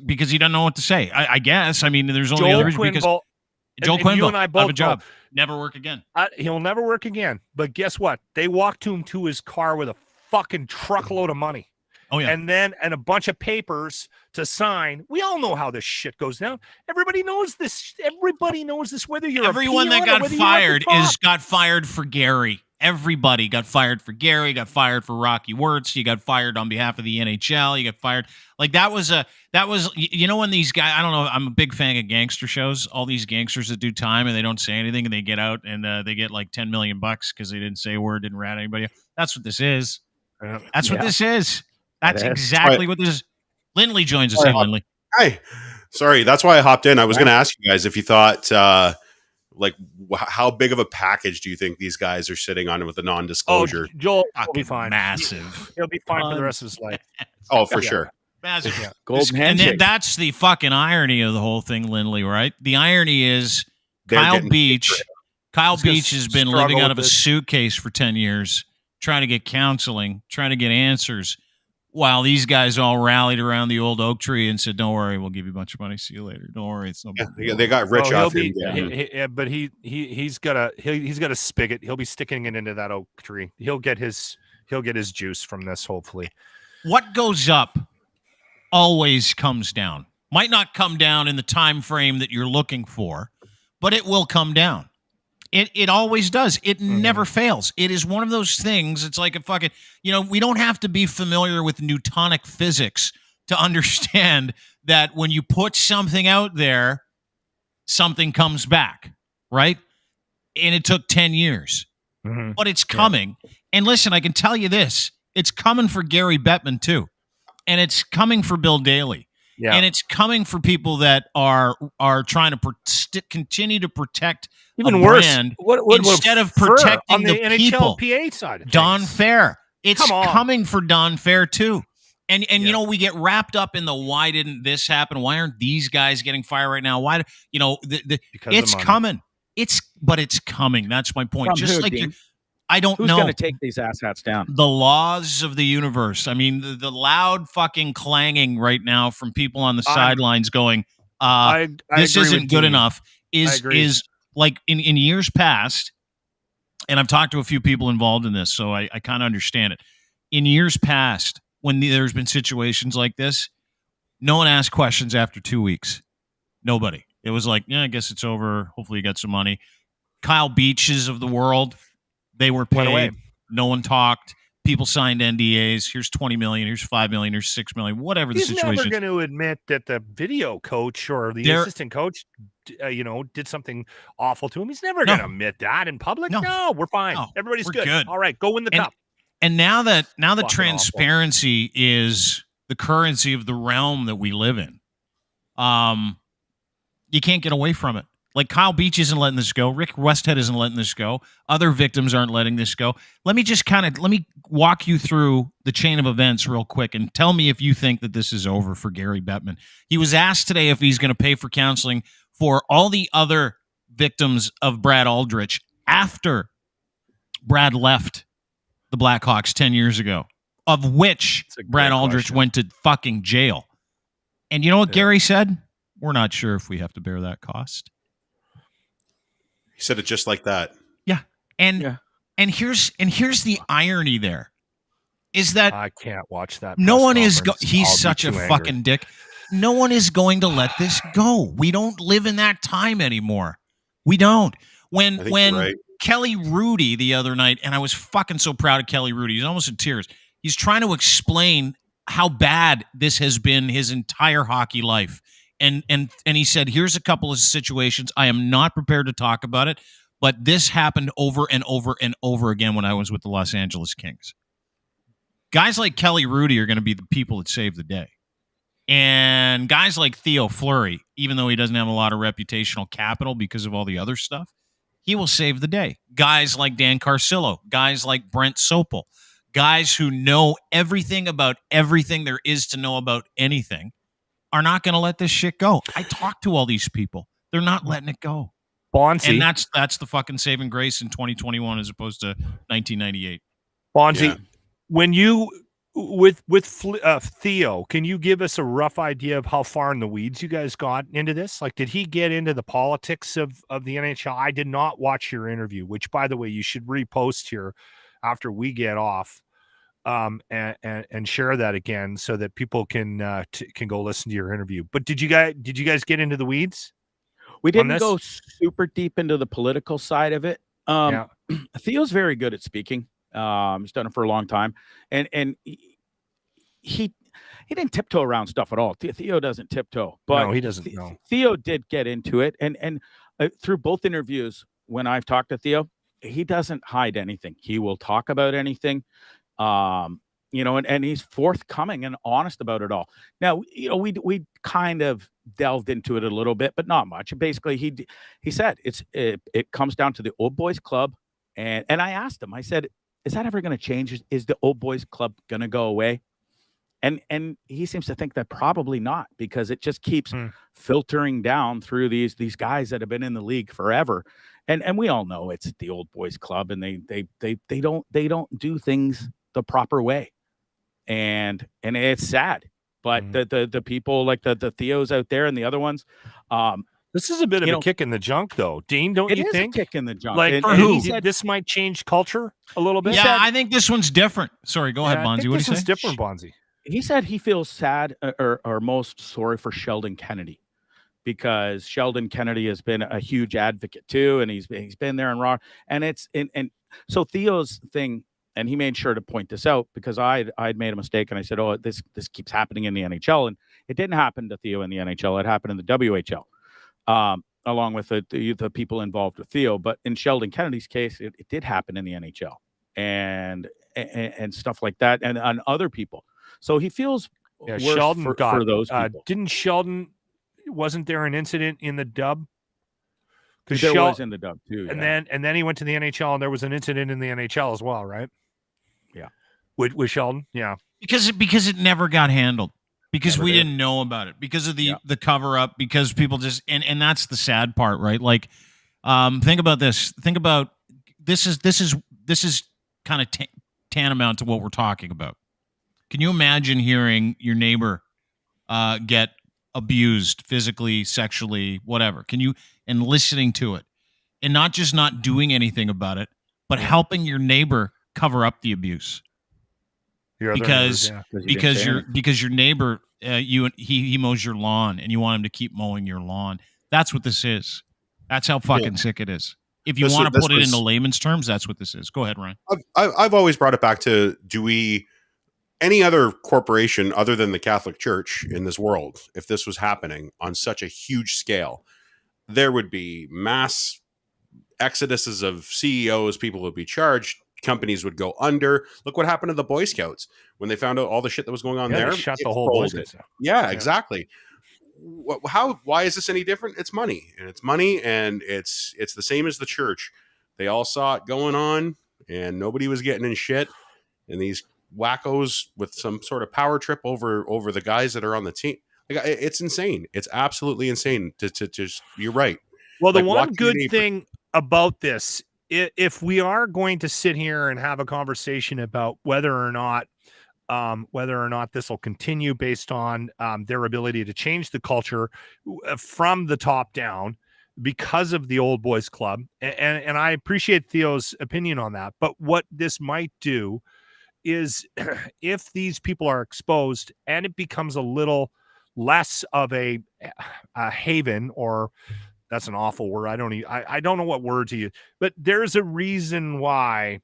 Speaker 3: because he doesn't know what to say. I guess. I mean, there's only other reason because Joel Quenneville,
Speaker 4: you and I both
Speaker 3: have a job. Never work again.
Speaker 4: He'll never work again. But guess what? They walked him to his car with a fucking truckload of money.
Speaker 3: Oh, yeah.
Speaker 4: And a bunch of papers to sign. We all know how this shit goes down. Everybody knows this. Everybody knows this. Whether you're
Speaker 3: everyone that got fired got fired for Gary. Everybody got fired for Gary. Got fired for Rocky Wirtz. You got fired on behalf of the NHL. You got fired. Like that was you know when these guys. I don't know. I'm a big fan of gangster shows. All these gangsters that do time and they don't say anything and they get out and they get like $10 million because they didn't say a word, didn't rat anybody. That's what this is. That's what this is. That's exactly what this is. Lindley joins us. Hey, Lindley.
Speaker 6: Hi. Sorry, that's why I hopped in. I was going to ask you guys if you thought, how big of a package do you think these guys are sitting on with the non-disclosure?
Speaker 4: Oh, Joel will be fine.
Speaker 3: Massive.
Speaker 4: He'll be fine for the rest of his life.
Speaker 6: Oh, for sure.
Speaker 3: Massive.
Speaker 5: Yeah. Golden handshake.
Speaker 3: And that's the fucking irony of the whole thing, Lindley, right? The irony is Kyle Beach has been living out of a suitcase for 10 years, trying to get counseling, trying to get answers. While these guys all rallied around the old oak tree and said, "Don't worry, we'll give you a bunch of money. See you later. Don't worry, it's no big deal."
Speaker 6: They got rich off him.
Speaker 4: But he's got a spigot. He'll be sticking it into that oak tree. He'll get his juice from this. Hopefully,
Speaker 3: what goes up always comes down. Might not come down in the time frame that you're looking for, but it will come down. It always does. It never fails. It is one of those things. It's like a fucking, we don't have to be familiar with Newtonic physics to understand that when you put something out there, something comes back, right? And it took 10 years, but it's coming. Yeah. And listen, I can tell you this, it's coming for Gary Bettman too. And it's coming for Bill Daley. Yeah. And it's coming for people that are trying to continue to protect
Speaker 4: even worse
Speaker 3: instead of protecting
Speaker 4: on the
Speaker 3: people.
Speaker 4: NHLPA side of
Speaker 3: Don Fair. It's coming for Don Fair too. And we get wrapped up in the why didn't this happen? Why aren't these guys getting fired right now? Why it's coming. It's coming. That's my point. Just like I don't know.
Speaker 5: Who's going to take these asshats down?
Speaker 3: The laws of the universe. I mean, the loud fucking clanging right now from people on the sidelines going, this isn't good enough, is like in years past, and I've talked to a few people involved in this, so I kind of understand it. In years past, when there's been situations like this, no one asked questions after 2 weeks. Nobody. It was like, yeah, I guess it's over. Hopefully you got some money. Kyle Beaches of the world, they were paid. No one talked. People signed NDAs. Here's $20 million. Here's $5 million. Here's $6 million. Whatever the situation.
Speaker 4: He's never going to admit that the video coach or the assistant coach, did something awful to him. He's never going to admit that in public. No, we're fine. No, everybody's good. All right, go win the cup.
Speaker 3: And now that transparency is the currency of the realm that we live in, you can't get away from it. Like Kyle Beach isn't letting this go. Rick Westhead isn't letting this go. Other victims aren't letting this go. Let me walk you through the chain of events real quick and tell me if you think that this is over for Gary Bettman. He was asked today if he's going to pay for counseling for all the other victims of Brad Aldrich after Brad left the Blackhawks 10 years ago, of which Brad Aldrich went to fucking jail. And you know what Gary said? We're not sure if we have to bear that cost.
Speaker 6: He said it just like that.
Speaker 3: Yeah. And here's the irony there is that
Speaker 4: I can't watch that.
Speaker 3: No one is he's such a fucking dick. No one is going to let this go. We don't live in that time anymore. We don't. When Kelly Rudy the other night, and I was fucking so proud of Kelly Rudy. He's almost in tears. He's trying to explain how bad this has been his entire hockey life. And he said, here's a couple of situations. I am not prepared to talk about it, but this happened over and over and over again when I was with the Los Angeles Kings. guys like Kelly Rudy are going to be the people that save the day. And guys like Theo Fleury, even though he doesn't have a lot of reputational capital because of all the other stuff, he will save the day. Guys like Dan Carcillo, guys like Brent Sopel, guys who know everything about everything there is to know about anything are not going to let this shit go. I talk to all these people. They're not letting it go.
Speaker 4: Bonzi.
Speaker 3: And that's the fucking saving grace in 2021 as opposed to 1998.
Speaker 4: Bonzi, when you with Theo, can you give us a rough idea of how far in the weeds you guys got into this? Like, did he get into the politics of the NHL? I did not watch your interview, which, by the way, you should repost here after we get off, and share that again so that people can go listen to your interview. But did you guys get into the weeds?
Speaker 5: We didn't go super deep into the political side of it. Theo's very good at speaking. He's done it for a long time, and he didn't tiptoe around stuff at all. Theo doesn't tiptoe, but
Speaker 4: no, he doesn't. No.
Speaker 5: Theo did get into it, and through both interviews, when I've talked to Theo, he doesn't hide anything. He will talk about anything, and he's forthcoming and honest about it all. Now, we kind of delved into it a little bit, but not much. Basically, he said it comes down to the old boys club, and I asked him. I said, is that ever going to change? Is the old boys club going to go away? And he seems to think that probably not, because it just keeps filtering down through these guys that have been in the league forever. And we all know it's the old boys club, and they don't do things the proper way. And it's sad. But the people like the Theos out there and the other ones,
Speaker 4: this is a bit of a kick in the junk, though, Dean. Don't you think?
Speaker 5: A kick in the junk.
Speaker 4: Like, for who? This might change culture a little bit.
Speaker 3: Yeah, I think this one's different. Sorry, go ahead, Bonzi. What do you say?
Speaker 4: This is different, Bonzi.
Speaker 5: He said he feels sad or most sorry for Sheldon Kennedy, because Sheldon Kennedy has been a huge advocate too, and he's been there and raw. And so Theo's thing, and he made sure to point this out, because I'd made a mistake, and I said, "Oh, this keeps happening in the NHL," and it didn't happen to Theo in the NHL. It happened in the WHL. Along with the people involved with Theo. But in Sheldon Kennedy's case, it did happen in the NHL and stuff like that, and on other people. So he feels worse
Speaker 4: Sheldon
Speaker 5: for those people.
Speaker 4: Wasn't there an incident in the dub?
Speaker 5: Because there was in the dub too.
Speaker 4: And then he went to the NHL, and there was an incident in the NHL as well, right?
Speaker 5: Yeah.
Speaker 4: With Sheldon? Yeah.
Speaker 3: Because it never got handled. Because we didn't know about it, because of the cover up, because people just and that's the sad part, right? Like, think about this. Think about this is kind of tantamount to what we're talking about. Can you imagine hearing your neighbor get abused physically, sexually, whatever? And listening to it, and not just not doing anything about it, but helping your neighbor cover up the abuse? Because your neighbor, he mows your lawn, and you want him to keep mowing your lawn. That's what this is. That's how fucking sick it is. If you want to put it into layman's terms, that's what this is. Go ahead, Ryan.
Speaker 6: I've always brought it back to, any other corporation other than the Catholic Church in this world, if this was happening on such a huge scale, there would be mass exoduses of CEOs, people would be charged, companies would go under. Look what happened to the Boy Scouts when they found out all the shit that was going on there.
Speaker 4: They shut the whole Boy Scouts down.
Speaker 6: Yeah, exactly. Why is this any different? It's money, and it's the same as the church. They all saw it going on, and nobody was getting in shit. And these wackos with some sort of power trip over the guys that are on the team. Like, it's insane. It's absolutely insane to just, you're right.
Speaker 4: Well, the one good thing about this, if we are going to sit here and have a conversation about whether or not this will continue based on their ability to change the culture from the top down because of the old boys club, and I appreciate Theo's opinion on that, but what this might do is, if these people are exposed and it becomes a little less of a haven, or that's an awful word. I don't know what word to use, but there's a reason why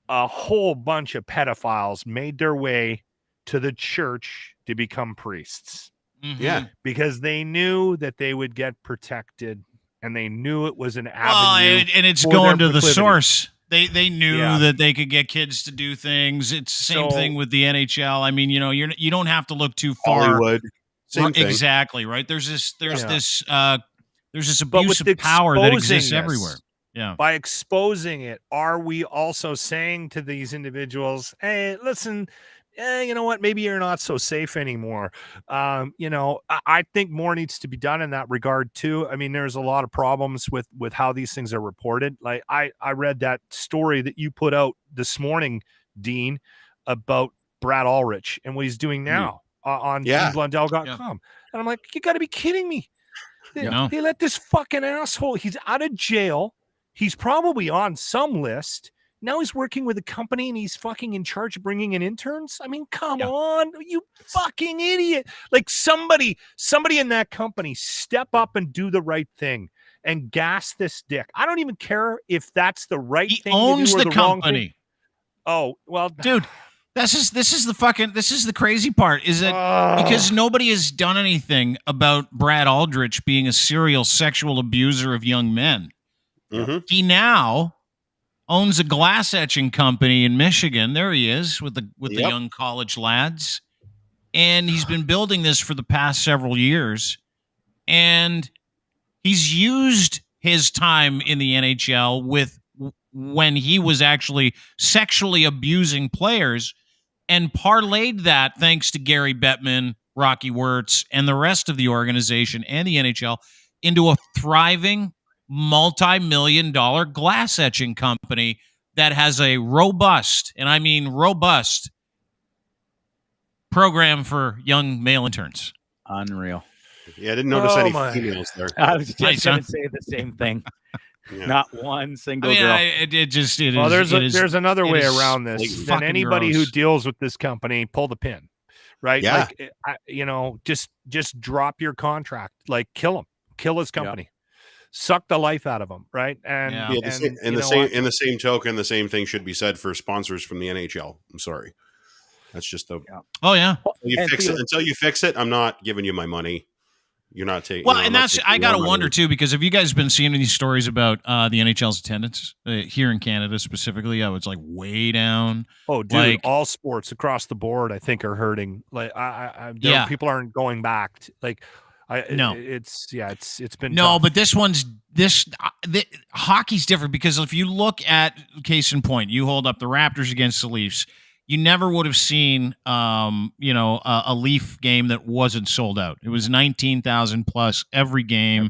Speaker 4: a whole bunch of pedophiles made their way to the church to become priests.
Speaker 3: Mm-hmm.
Speaker 6: Yeah.
Speaker 4: Because they knew that they would get protected, and they knew it was an avenue.
Speaker 3: And it's going to the source. They knew that they could get kids to do things. It's the same thing with the NHL. I mean, you don't have to look too far.
Speaker 6: Hollywood, same thing.
Speaker 3: Exactly, right? There's this abuse of power that exists everywhere. Yeah.
Speaker 4: By exposing it, are we also saying to these individuals, hey, listen, you know what? Maybe you're not so safe anymore. I think more needs to be done in that regard too. I mean, there's a lot of problems with how these things are reported. Like I read that story that you put out this morning, Dean, about Brad Aldrich and what he's doing now on DeanBlundell.com. Yeah. And I'm like, you got to be kidding me. They let this fucking asshole, he's out of jail. He's probably on some list. Now he's working with a company and he's fucking in charge of bringing in interns. I mean, come on, you fucking idiot. Like somebody in that company step up and do the right thing and gas this dick. I don't even care if that's the right thing.
Speaker 3: He owns
Speaker 4: to do or
Speaker 3: the
Speaker 4: company.
Speaker 3: Wrong thing.
Speaker 4: Oh, well,
Speaker 3: dude, this is the crazy part is that because nobody has done anything about Brad Aldrich being a serial sexual abuser of young men. Mm-hmm. He now owns a glass etching company in Michigan. There he is with the young college lads. And he's been building this for the past several years. And he's used his time in the NHL when he was actually sexually abusing players and parlayed that, thanks to Gary Bettman, Rocky Wirtz, and the rest of the organization and the NHL, into a thriving multi-million-dollar glass etching company that has a robust, and I mean robust, program for young male interns.
Speaker 5: Unreal.
Speaker 6: Yeah, I didn't notice any females there.
Speaker 5: I was just going to say the same thing. Not one single girl.
Speaker 4: There's another way around this. Then anybody who deals with this company, pull the pin, right?
Speaker 6: Yeah.
Speaker 4: Like, just drop your contract, like kill him, kill his company. Suck the life out of them, right? And
Speaker 6: in the same token, the same thing should be said for sponsors from the NHL. I'm sorry, that's just the.
Speaker 3: Oh yeah.
Speaker 6: Until you fix it, I'm not giving you my money. You're not taking.
Speaker 3: Well, and that's I gotta wonder too, because have you guys been seeing any stories about the NHL's attendance here in Canada specifically? How it's like way down.
Speaker 4: Oh, dude, all sports across the board, I think, are hurting. Like, people aren't going back. It's been tough.
Speaker 3: But hockey's different because if you look at case in point, you hold up the Raptors against the Leafs, you never would have seen a Leaf game that wasn't sold out. It was 19,000 plus every game.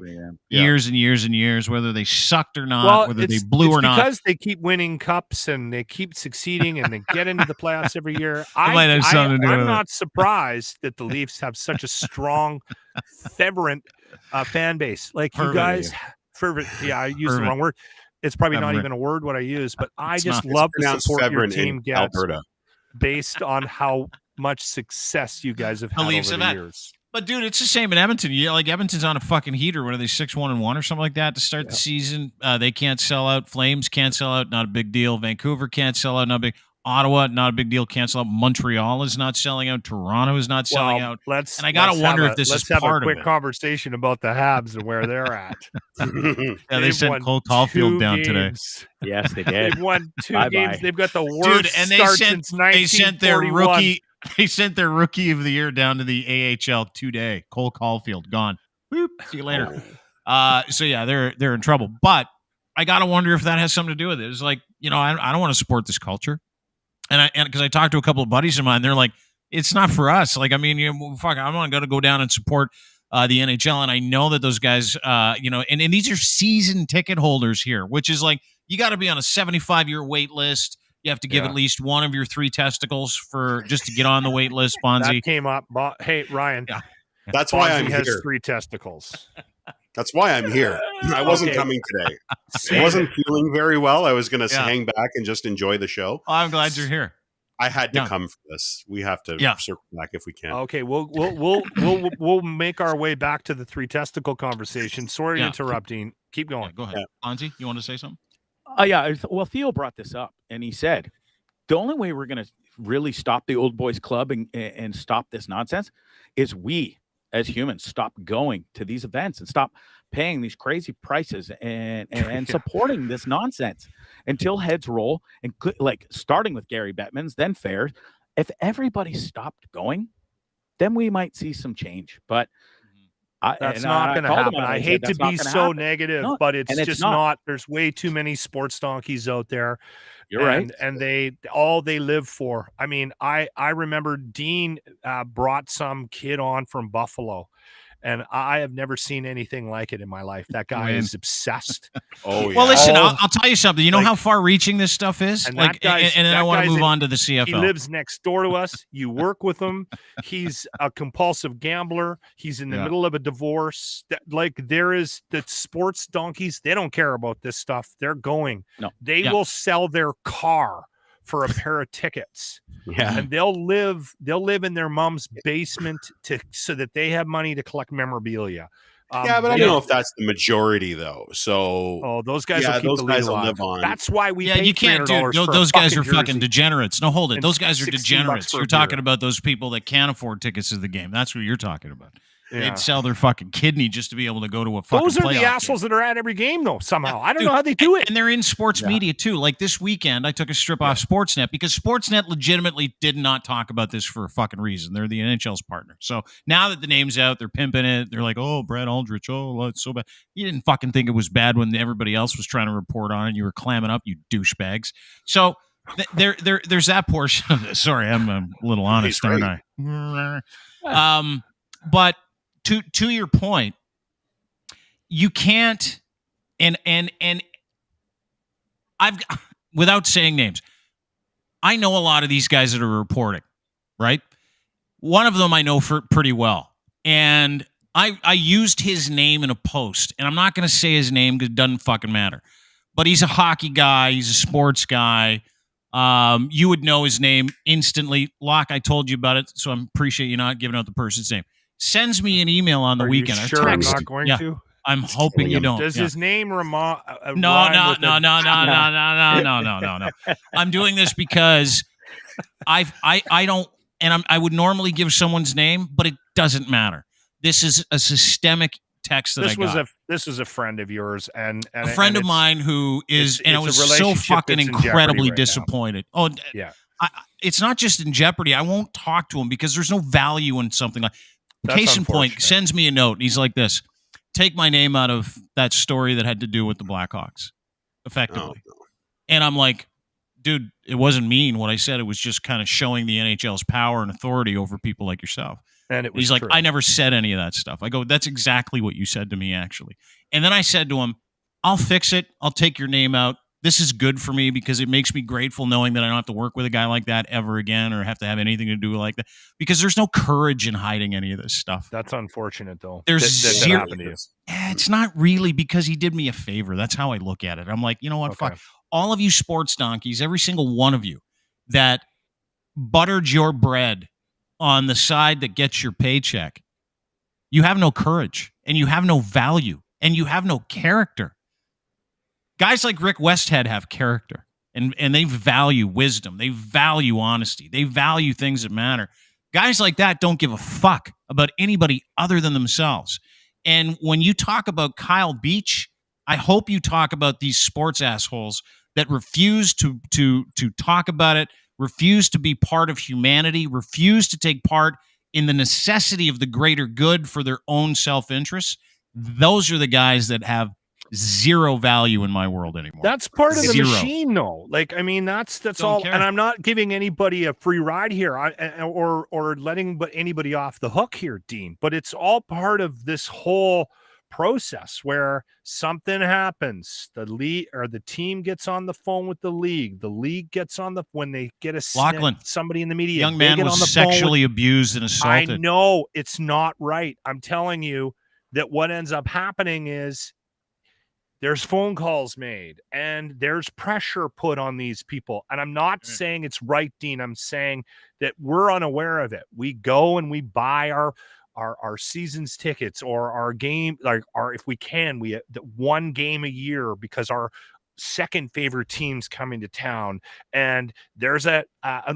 Speaker 3: Years and years and years, whether they sucked or not, whether they blew or not.
Speaker 4: Because they keep winning cups and they keep succeeding and they get into the playoffs every year. I'm not surprised that the Leafs have such a strong, fervent fan base. Like fervent, you guys, fervent. Yeah, I used the wrong word. It's probably not even a word what I use, but I just love the support your team gets Alberta, based on how much success you guys have had over the years.
Speaker 3: But dude, it's the same in Edmonton. Edmonton's on a fucking heater. What are they, 6-1-1 or something like that to start the season? They can't sell out. Flames can't sell out. Not a big deal. Vancouver can't sell out. Not big. Ottawa, not a big deal. Can't sell out. Montreal is not selling out. Toronto is not selling out. And I gotta wonder if this is part of it.
Speaker 4: Let's have a quick conversation about the Habs and where they're at.
Speaker 3: They sent Cole Caulfield down today.
Speaker 5: Yes, they did.
Speaker 4: They've won 2 games. They've got the worst start since 1941.
Speaker 3: They sent their rookie of the year down to the AHL today. Cole Caulfield gone. Boop. See you later. They're in trouble. But I gotta wonder if that has something to do with it. It's like, I don't want to support this culture. And because I talked to a couple of buddies of mine, they're like, it's not for us. Like, I mean, I'm not going to go down and support the NHL. And I know that those guys, and these are season ticket holders here, which is like, you got to be on a 75-year wait list. You have to give at least one of your 3 testicles just to get on the wait list, Bonzi.
Speaker 4: That came up. Hey, Ryan.
Speaker 6: Yeah. That's why I'm
Speaker 4: has
Speaker 6: here.
Speaker 4: 3 testicles.
Speaker 6: That's why I'm here. I wasn't coming today. I wasn't feeling very well. I was going to hang back and just enjoy the show.
Speaker 3: Oh, I'm glad you're here.
Speaker 6: I had to come for this. We have to circle back if we can.
Speaker 4: Okay, we'll make our way back to the 3 testicle conversation. Sorry interrupting. Keep going.
Speaker 3: Go ahead. Bonzi, you want to say something?
Speaker 5: Well, Theo brought this up, and he said the only way we're going to really stop the old boys club and stop this nonsense is we, as humans stop going to these events and stop paying these crazy prices and supporting this nonsense until heads roll, and like starting with Gary Bettman's, then fairs. If everybody stopped going, then we might see some change. But
Speaker 4: that's not going to happen. I hate to be so negative, but it's just not. There's way too many sports donkeys out there.
Speaker 5: You're right.
Speaker 4: And they live for. I mean, I remember Dean brought some kid on from Buffalo, and I have never seen anything like it in my life. That guy is obsessed.
Speaker 6: Oh, yeah.
Speaker 3: Well, listen, I'll tell you something. You know how far-reaching this stuff is?
Speaker 4: And
Speaker 3: like, and then I want to move on to the CFL.
Speaker 4: He lives next door to us. You work with him. He's a compulsive gambler. He's in the middle of a divorce. There is the sports donkeys. They don't care about this stuff. They're going.
Speaker 5: No.
Speaker 4: They will sell their car for a pair of tickets.
Speaker 6: Yeah.
Speaker 4: And they'll live in their mom's basement so that they have money to collect memorabilia.
Speaker 6: But I don't know if that's the majority, though. So,
Speaker 4: those guys will keep
Speaker 6: those
Speaker 4: the
Speaker 6: guys
Speaker 4: lead
Speaker 6: will
Speaker 4: alive.
Speaker 6: live on.
Speaker 4: That's why we.
Speaker 3: You can't do. Those guys are fucking degenerates. No, hold it.
Speaker 4: And
Speaker 3: Those guys are
Speaker 4: $16
Speaker 3: degenerates.
Speaker 4: for a
Speaker 3: You're talking
Speaker 4: beer.
Speaker 3: about those people that can't afford tickets to the game. That's what you're talking about.
Speaker 4: Yeah.
Speaker 3: They'd sell their fucking kidney just to be able to go to a fucking
Speaker 4: Those are
Speaker 3: playoff
Speaker 4: the
Speaker 3: game.
Speaker 4: assholes that are at every game, though. Somehow, I don't know how they do it.
Speaker 3: And they're in sports media too. Like this weekend, I took a strip off Sportsnet because Sportsnet legitimately did not talk about this for a fucking reason. They're the NHL's partner. So now that the name's out, they're pimping it. They're like, "Oh, Brad Aldrich. Oh, it's so bad." You didn't fucking think it was bad when everybody else was trying to report on it. You were clamming up, you douchebags. So there's that portion of this. Sorry, I'm a little honest, aren't I? But to your point, you can't, and I've, without saying names, I know a lot of these guys that are reporting, right? One of them I know pretty well, and I used his name in a post, and I'm not going to say his name because it doesn't fucking matter. But he's a hockey guy, he's a sports guy. You would know his name instantly. Locke, I told you about it, so I appreciate you not giving out the person's name. Sends me an email on the weekend.
Speaker 4: You sure I'm not going to?
Speaker 3: I'm hoping you don't.
Speaker 4: Does his name
Speaker 3: No. I'm doing this because I don't, and I would normally give someone's name, but it doesn't matter. This is a systemic text that I got.
Speaker 4: This was a friend of yours, and
Speaker 3: a friend of mine who is, and I was so fucking incredibly disappointed. Oh, yeah. It's not just in jeopardy. I won't talk to him because there's no value in something like. Case in point, sends me a note, and he's like this: take my name out of that story that had to do with the Blackhawks, effectively. Oh, no. And I'm like, dude, it wasn't mean what I said. It was just kind of showing the NHL's power and authority over people like yourself.
Speaker 4: And it was
Speaker 3: he's like, I never said any of that stuff. I go, that's exactly what you said to me, actually. And then I said to him, I'll fix it. I'll take your name out. This is good for me because it makes me grateful knowing that I don't have to work with a guy like that ever again or have to have anything to do like that, because there's no courage in hiding any of this stuff.
Speaker 4: That's unfortunate, though.
Speaker 3: There's zero.
Speaker 4: Happened to you.
Speaker 3: It's not really, because he did me a favor. That's how I look at it. I'm like, you know what? Okay. Fuck all of you sports donkeys, every single one of you that buttered your bread on the side that gets your paycheck. You have no courage, and you have no value, and you have no character. Guys like Rick Westhead have character, and they value wisdom. They value honesty. They value things that matter. Guys like that don't give a fuck about anybody other than themselves. And when you talk about Kyle Beach, I hope you talk about these sports assholes that refuse to talk about it, refuse to be part of humanity, refuse to take part in the necessity of the greater good for their own self-interest. Those are the guys that have zero value in my world anymore.
Speaker 4: That's part of the machine, though. Like, I mean, that's all. Care. And I'm not giving anybody a free ride here, or letting anybody off the hook here, Dean. But it's all part of this whole process where something happens. The league or the team gets on the phone with the league. The league gets on when they get a somebody in the media.
Speaker 3: Young man was sexually abused and assaulted.
Speaker 4: I know it's not right. I'm telling you that what ends up happening is there's phone calls made and there's pressure put on these people. And I'm not saying it's right, Dean. I'm saying that we're unaware of it. We go and we buy our season's tickets or our game, if we can, we one game a year because our second favorite team's coming to town, and there's an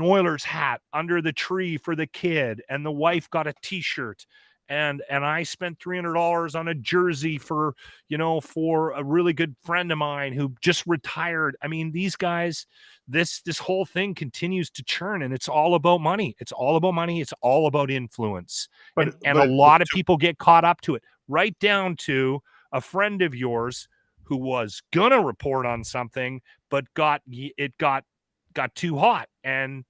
Speaker 4: Oilers hat under the tree for the kid, and the wife got a t-shirt. and I spent $300 on a jersey for a really good friend of mine who just retired. I mean, these guys, this whole thing continues to churn, and it's all about money. It's all about money. It's all about influence. And a lot of people get caught up to it, right down to a friend of yours who was gonna report on something, but got too hot, and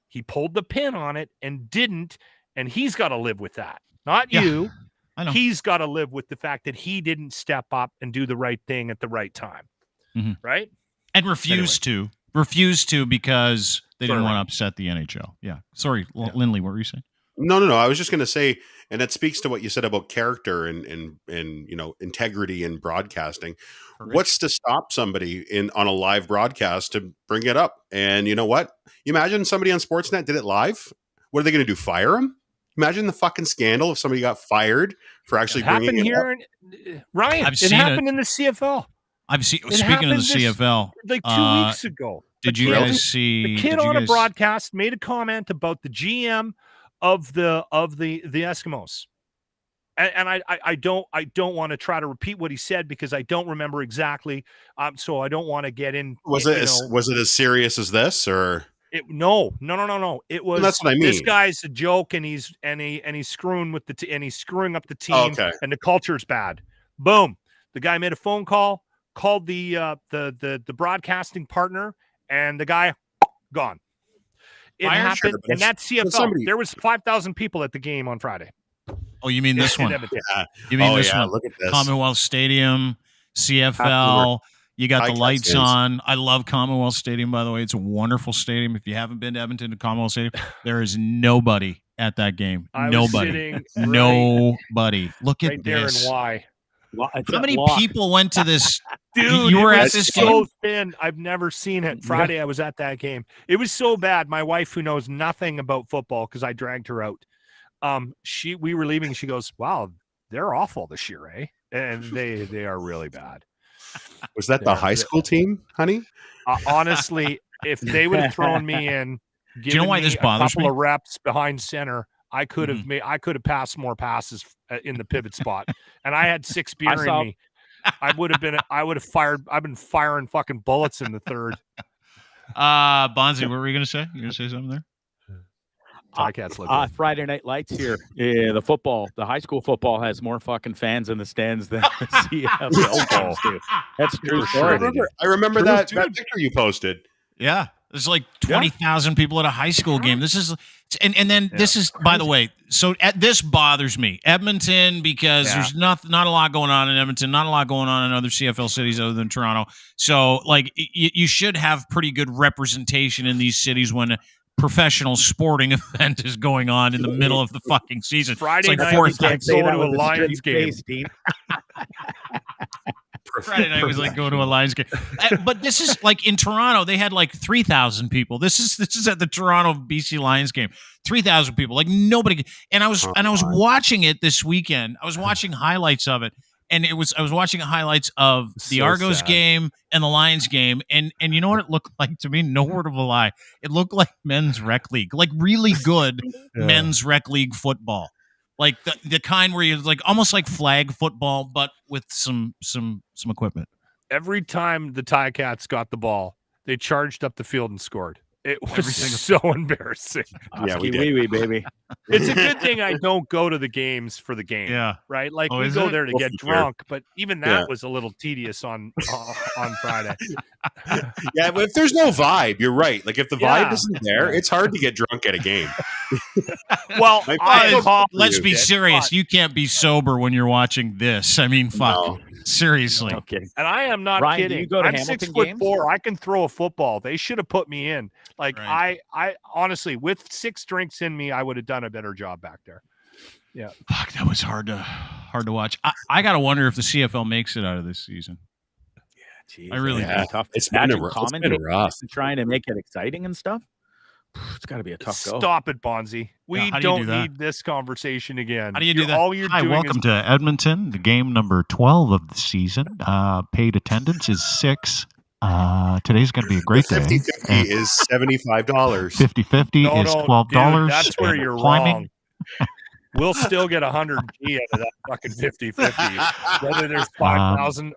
Speaker 4: he pulled the pin on it and didn't, and he's got to live with that. Not you.
Speaker 3: I know.
Speaker 4: He's got to live with the fact that he didn't step up and do the right thing at the right time. Right?
Speaker 3: And refused to because they didn't want to upset the NHL. Yeah. Sorry, Lindley, what were you saying?
Speaker 6: No. I was just going to say, and that speaks to what you said about character and integrity in broadcasting. Correct. What's to stop somebody on a live broadcast to bring it up? And you know what? You imagine somebody on Sportsnet did it live. What are they going to do? Fire him? Imagine the fucking scandal if somebody got fired for actually bringing it up.
Speaker 4: Ryan, it happened in the CFL.
Speaker 3: Speaking of the CFL,
Speaker 4: like 2 weeks ago.
Speaker 3: Did you guys see
Speaker 4: the kid on a broadcast made a comment about the GM of the Eskimos, and I don't want to try to repeat what he said because I don't remember exactly. So I don't want to get in.
Speaker 6: Was it as serious as this or?
Speaker 4: No. It was.
Speaker 6: That's what I mean.
Speaker 4: This guy's a joke, and he's screwing with and he's screwing up the team, and the culture's bad. Boom. The guy made a phone call, called the broadcasting partner, and the guy gone. It happened, and that's CFL. There was 5,000 people at the game on Friday.
Speaker 3: Oh, you mean this one? You mean this one?
Speaker 6: Look at this.
Speaker 3: Commonwealth Stadium, CFL. You got the lights on. I love Commonwealth Stadium, by the way. It's a wonderful stadium. If you haven't been to Edmonton to Commonwealth Stadium, there is nobody at that game. Nobody. Look at this.
Speaker 4: There and why?
Speaker 3: How many people went to this?
Speaker 4: Dude,
Speaker 3: you were at this game?
Speaker 4: So thin. I've never seen it. Friday, I was at that game. It was so bad. My wife, who knows nothing about football, because I dragged her out. We were leaving. She goes, "Wow, they're awful this year, eh?" And they are really bad.
Speaker 6: Was that the high school team, honey?
Speaker 4: Honestly, if they would have thrown me in,
Speaker 3: do you know why this bothers me?
Speaker 4: A couple of reps behind center, I could have passed more passes in the pivot spot, and I had 6 beer in me. I would have fired. I've been firing fucking bullets in the third.
Speaker 3: Bonzi, what were you going to say? You going to say something there?
Speaker 5: Friday Night Lights here. Yeah, the high school football has more fucking fans in the stands than the CFL do. That's true.
Speaker 6: I remember that picture you posted.
Speaker 3: Yeah. There's like 20,000 people at a high school game. This is, and then this is, by the way, so this bothers me. Edmonton, because there's not a lot going on in Edmonton, not a lot going on in other CFL cities other than Toronto. So, like, you should have pretty good representation in these cities when a professional sporting event is going on in the middle of the fucking season.
Speaker 4: Friday
Speaker 3: like
Speaker 4: night was like going to a Lions game.
Speaker 3: Friday night was like going to a Lions game. But this is like in Toronto, they had like 3,000 people. This is at the Toronto BC Lions game. 3,000 people. Like nobody. And I was watching it this weekend. I was watching highlights of it. And I was watching highlights of the Argos game and the Lions game. And you know what it looked like to me? No word of a lie. It looked like men's rec league, like really good men's rec league football. Like the kind where you're like almost like flag football, but with some equipment.
Speaker 4: Every time the Ticats got the ball, they charged up the field and scored. It was so embarrassing.
Speaker 6: Yeah, we did.
Speaker 5: Baby.
Speaker 4: It's a good thing I don't go to the games for the game.
Speaker 3: Yeah.
Speaker 4: Right? Like we go there to get drunk, but even that was a little tedious on Friday.
Speaker 6: Yeah, but if there's no vibe, you're right. Like if the vibe isn't there, it's hard to get drunk at a game.
Speaker 4: Well,
Speaker 3: let's be serious. You can't be sober when you're watching this. I mean, fuck. No. Seriously.
Speaker 5: Okay.
Speaker 4: And I am not
Speaker 5: Ryan,
Speaker 4: kidding.
Speaker 5: Do you go to
Speaker 4: I'm
Speaker 5: Hamilton
Speaker 4: 6'4". I can throw a football. They should have put me in. Like I honestly, with 6 drinks in me, I would have done a better job back there. Yeah.
Speaker 3: Fuck, that was hard to watch. I gotta wonder if the CFL makes it out of this season.
Speaker 5: Yeah, geez,
Speaker 3: I really do.
Speaker 5: Tough.
Speaker 6: It's been rough.
Speaker 5: Trying to make it exciting and stuff. It's got to be a tough go.
Speaker 4: Stop it, Bonzi. We don't need this conversation again.
Speaker 3: How do you do that?
Speaker 4: All you're
Speaker 7: Hi,
Speaker 4: doing
Speaker 7: welcome to Edmonton, the game number 12 of the season. Paid attendance is 6. Today's going to be a great day.
Speaker 6: 50-50 is $75.
Speaker 7: 50-50 is $12.
Speaker 4: Dude, that's where you're
Speaker 7: climbing.
Speaker 4: wrong. we'll still get 100 G out of that fucking 50-50, whether there's 5,000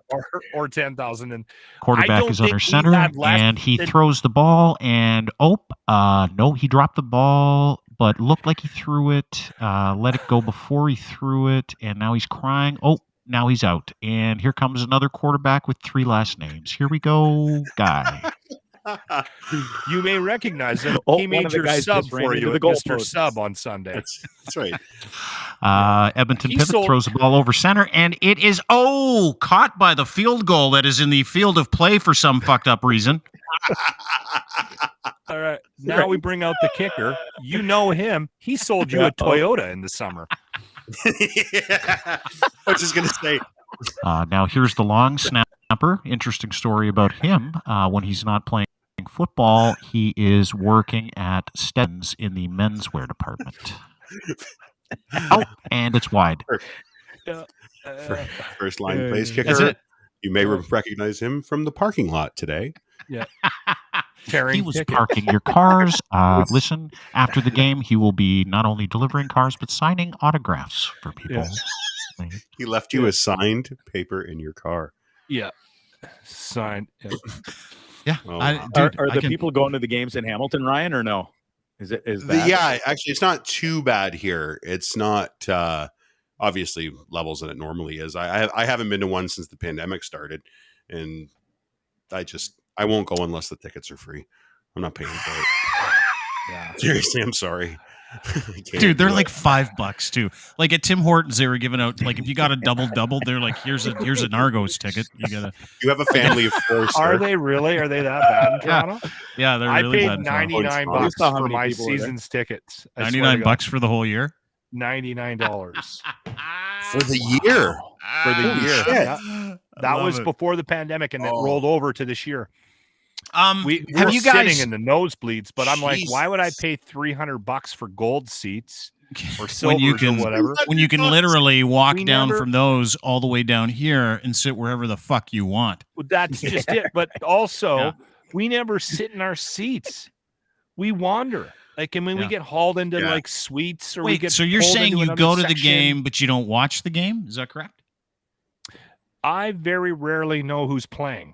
Speaker 4: or 10,000. And
Speaker 7: quarterback is under center, and he throws the ball, and no, he dropped the ball, but looked like he threw it, let it go before he threw it, and now he's crying. Now he's out. And here comes another quarterback with 3 last names. Here we go, Guy.
Speaker 4: You may recognize him. He made your sub for you at Mr. Sub on Sunday.
Speaker 6: That's right.
Speaker 7: Edmonton Pivot throws the ball over center, and it is, caught by the field goal that is in the field of play for some fucked up reason.
Speaker 4: All right. Now we bring out the kicker. You know him. He sold you a Toyota in the summer.
Speaker 6: I was just going to say.
Speaker 7: Now here's the long snapper. Interesting story about him. When he's not playing football, he is working at Steadens in the menswear department. And it's wide.
Speaker 6: First line place kicker. You may recognize him from the parking lot today.
Speaker 4: Yeah.
Speaker 7: He was parking your cars. Listen, after the game, he will be not only delivering cars, but signing autographs for people.
Speaker 6: Yeah. He left you a signed paper in your car.
Speaker 4: Yeah. Signed.
Speaker 3: Yeah.
Speaker 5: Are the people going to the games in Hamilton, Ryan, or no? Is that?
Speaker 6: Yeah, actually, it's not too bad here. It's not obviously levels that it normally is. I haven't been to one since the pandemic started, and I won't go unless the tickets are free. I'm not paying for it.
Speaker 4: Yeah.
Speaker 6: Seriously, I'm sorry.
Speaker 3: Dude, they're like $5 too. Like at Tim Hortons, they were giving out, like, if you got a double, they're like, here's an Argos ticket.
Speaker 6: You have a family of 4.
Speaker 4: Are they really? Are they that bad in Toronto?
Speaker 3: Yeah, they're really bad.
Speaker 4: I paid $99 for my season's tickets.
Speaker 3: $99 for the whole year?
Speaker 4: $99
Speaker 6: for the year.
Speaker 4: For the year.
Speaker 6: Yeah.
Speaker 4: That was before the pandemic, and it rolled over to this year. We
Speaker 3: have
Speaker 4: were
Speaker 3: you guys
Speaker 4: sitting in the nosebleeds, but I'm like, why would I pay $300 for gold seats or silvers or whatever
Speaker 3: when you can literally walk down from those all the way down here and sit wherever the fuck you want?
Speaker 4: Well, that's just it. But also, we never sit in our seats. We wander. Like, and when we get hauled into like suites, or we get
Speaker 3: so you're saying you go to the
Speaker 4: section,
Speaker 3: game, but you don't watch the game? Is that correct?
Speaker 4: I very rarely know who's playing.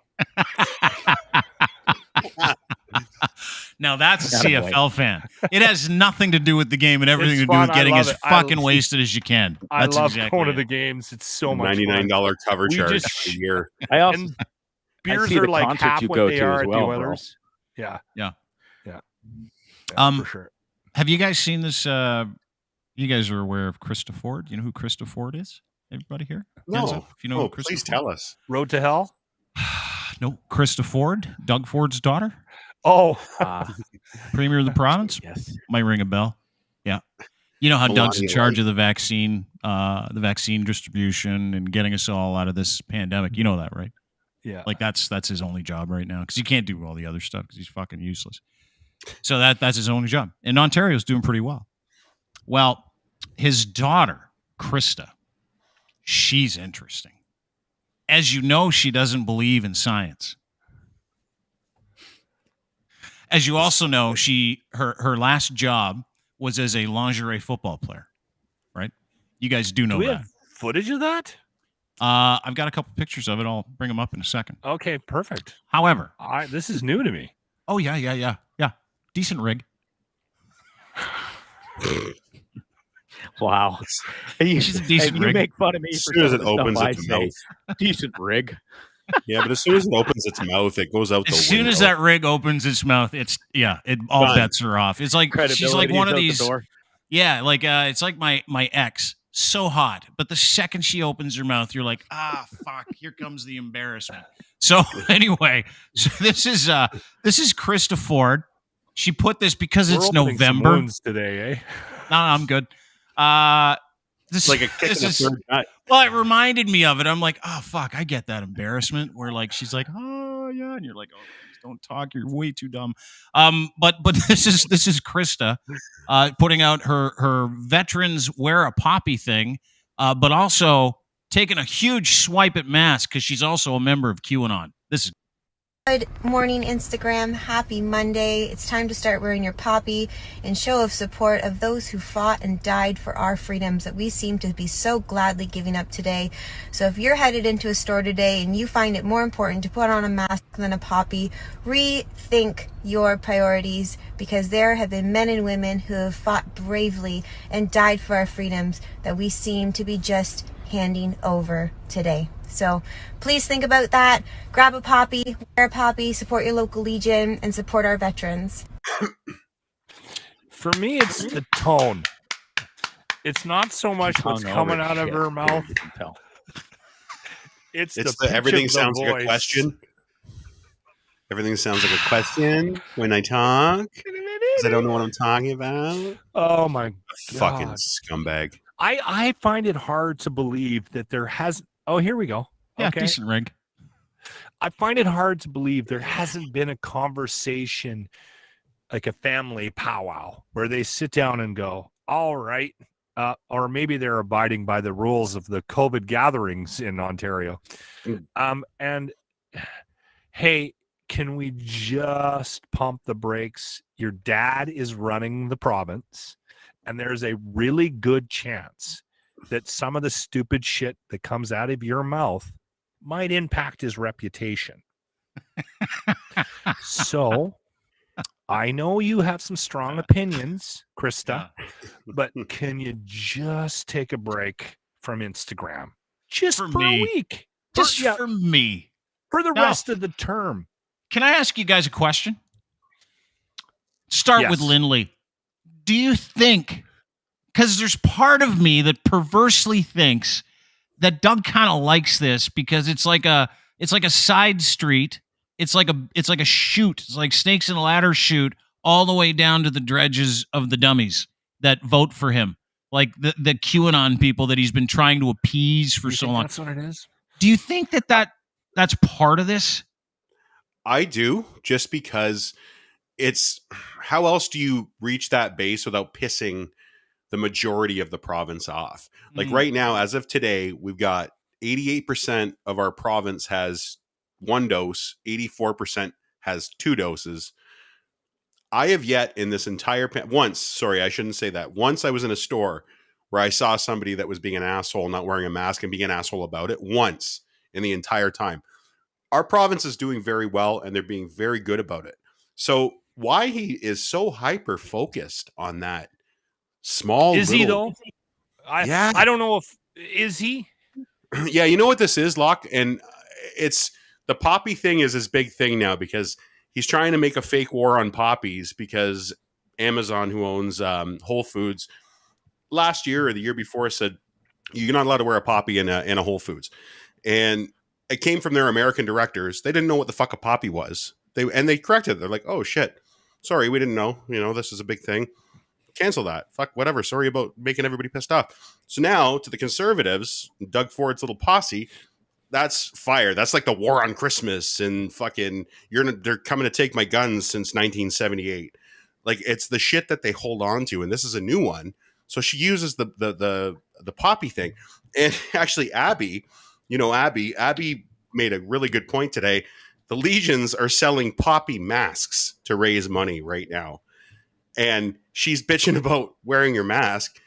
Speaker 3: Now that's a CFL fan. It has nothing to do with the game and everything to do with getting as fucking wasted as you can.
Speaker 4: I love going to the games. It's so much
Speaker 6: $99 cover charge a year.
Speaker 4: And beers are like half what they are at the Oilers. Yeah. For sure.
Speaker 3: Have you guys seen this? You guys are aware of Krista Ford? You know who Krista Ford is? Everybody here?
Speaker 6: No.
Speaker 3: If you know
Speaker 6: Please tell us.
Speaker 4: Road to Hell?
Speaker 3: No. Krista Ford, Doug Ford's daughter.
Speaker 4: Oh,
Speaker 3: Premier of the province.
Speaker 5: Yes,
Speaker 3: might ring a bell. Yeah, you know how Doug's in charge of the vaccine distribution and getting us all out of this pandemic. You know that, right?
Speaker 4: Yeah.
Speaker 3: Like that's his only job right now, because he can't do all the other stuff because he's fucking useless. So that's his only job. And Ontario's doing pretty well. Well, his daughter, Krista, she's interesting. As you know, she doesn't believe in science. As you also know, her last job was as a lingerie football player, right? You guys do know
Speaker 4: we
Speaker 3: that.
Speaker 4: Have footage of that?
Speaker 3: I've got a couple pictures of it. I'll bring them up in a second.
Speaker 4: Okay, perfect.
Speaker 3: However,
Speaker 4: this is new to me.
Speaker 3: Oh yeah. Decent rig.
Speaker 5: Wow.
Speaker 3: She's a decent rig.
Speaker 5: You make fun of me
Speaker 6: as
Speaker 5: for
Speaker 6: soon as it
Speaker 5: some of the
Speaker 6: opens
Speaker 5: stuff
Speaker 6: its
Speaker 5: I say.
Speaker 6: mouth.
Speaker 5: Decent rig.
Speaker 6: Yeah, but as soon as it opens its mouth, it goes out the window.
Speaker 3: As soon as that rig opens its mouth, all bets are off. It's like she's like one of these. Yeah, like it's like my ex, so hot, but the second she opens her mouth, you're like, fuck, here comes the embarrassment. So anyway, this is Krista Ford. She put this because it's November
Speaker 4: today, eh?
Speaker 3: No, I'm good. This
Speaker 6: like a kick in the third gut.
Speaker 3: Well, it reminded me of it. I'm like, oh fuck, I get that embarrassment where like she's like, oh yeah, and you're like, oh, please don't talk, you're way too dumb. But this is Krista putting out her veterans wear a poppy thing, but also taking a huge swipe at masks because she's also a member of QAnon. This is
Speaker 8: Good morning, Instagram. Happy Monday. It's time to start wearing your poppy in show of support of those who fought and died for our freedoms that we seem to be so gladly giving up today. So if you're headed into a store today and you find it more important to put on a mask than a poppy, rethink your priorities, because there have been men and women who have fought bravely and died for our freedoms that we seem to be just handing over today. So please think about that. Grab a poppy, wear a poppy, support your local Legion, and support our veterans.
Speaker 4: For me, it's the tone. It's not so much what's coming out of her mouth. It's the
Speaker 6: everything sounds like a question. Everything sounds like a question when I talk, because I don't know what I'm talking about.
Speaker 4: Oh my God.
Speaker 6: Fucking scumbag.
Speaker 4: I find it hard to believe that there has. Oh, here we go.
Speaker 3: Yeah,
Speaker 4: okay.
Speaker 3: Decent rig.
Speaker 4: I find it hard to believe there hasn't been a conversation, like a family powwow, where they sit down and go, all right, or maybe they're abiding by the rules of the COVID gatherings in Ontario. And hey, can we just pump the brakes? Your dad is running the province, and there's a really good chance that some of the stupid shit that comes out of your mouth might impact his reputation. So I know you have some strong opinions, Krista, but can you just take a break from Instagram? Just for a week.
Speaker 3: Just for me.
Speaker 4: For the rest of the term.
Speaker 3: Can I ask you guys a question? Start with Lindley. Do you think, because there's part of me that perversely thinks that Doug kind of likes this because it's like a side street. It's like a chute. It's like snakes in a ladder chute all the way down to the dredges of the dummies that vote for him. Like the QAnon people that he's been trying to appease for so long.
Speaker 4: That's what it is.
Speaker 3: Do you think that's part of this?
Speaker 6: I do, just because it's, how else do you reach that base without pissing the majority of the province off? Like right now, as of today, we've got 88% of our province has 1 dose, 84% has 2 doses. I have yet in this entire once I was in a store where I saw somebody that was being an asshole, not wearing a mask, and being an asshole about it once in the entire time. Our province is doing very well, and they're being very good about it. So why he is so hyper focused on that small
Speaker 4: he though? I don't know if is he.
Speaker 6: Yeah, you know what this is, Locke, and it's the poppy thing is his big thing now, because he's trying to make a fake war on poppies, because Amazon, who owns Whole Foods, last year or the year before said you're not allowed to wear a poppy in a Whole Foods, and it came from their American directors. They didn't know what the fuck a poppy was. They corrected it. They're like, oh shit, sorry, we didn't know. This is a big thing. Cancel that. Fuck, whatever. Sorry about making everybody pissed off. So now to the Conservatives, Doug Ford's little posse, that's fire. That's like the war on Christmas and fucking they're coming to take my guns since 1978. Like, it's the shit that they hold on to, and this is a new one. So she uses the poppy thing. And actually Abby made a really good point today. The Legions are selling poppy masks to raise money right now. And she's bitching about wearing your mask.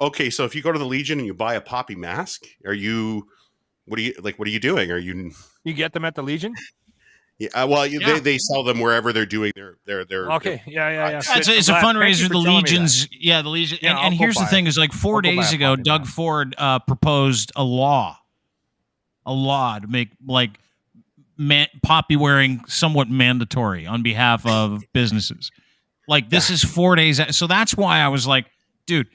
Speaker 6: Okay, so if you go to the Legion and you buy a poppy mask, what are you doing? Are you
Speaker 4: get them at the Legion?
Speaker 6: Yeah, well, they sell them wherever they're doing their
Speaker 4: okay, yeah.
Speaker 3: It's a fundraiser. The Legions, the Legion.
Speaker 4: Yeah,
Speaker 3: and here's the thing: is like 4 days ago, Doug Ford proposed a law to make like poppy wearing somewhat mandatory on behalf of businesses. Like, this is 4 days. So that's why I was like, dude,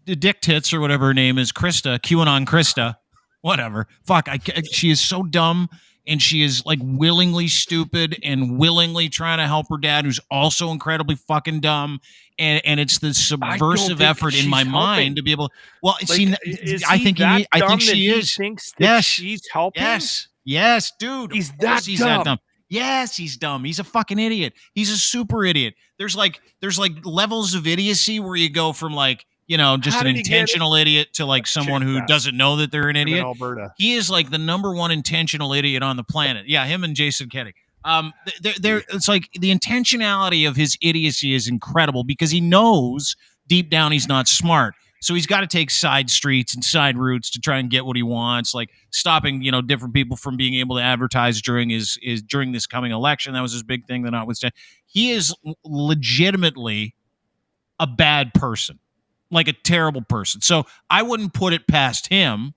Speaker 3: Dick Tits or whatever her name is, Krista, QAnon Krista, whatever. Fuck, she is so dumb, and she is like willingly stupid and willingly trying to help her dad, who's also incredibly fucking dumb. And it's the subversive effort in my mind to be able. Well, like, I think she is.
Speaker 4: Thinks that she's helping.
Speaker 3: Yes, dude.
Speaker 4: He's that dumb.
Speaker 3: Yes, he's dumb. He's a fucking idiot. He's a super idiot. There's like levels of idiocy where you go from like, just
Speaker 4: How
Speaker 3: an
Speaker 4: did he get
Speaker 3: intentional idiot to like someone who doesn't know that they're an
Speaker 4: in
Speaker 3: idiot.
Speaker 4: Alberta?
Speaker 3: He is like the number one intentional idiot on the planet. Yeah, him and Jason Kennedy. It's like the intentionality of his idiocy is incredible because he knows deep down he's not smart. So he's got to take side streets and side routes to try and get what he wants, like stopping, different people from being able to advertise during during this coming election. That was his big thing. That notwithstanding, he is legitimately a bad person, like a terrible person. So I wouldn't put it past him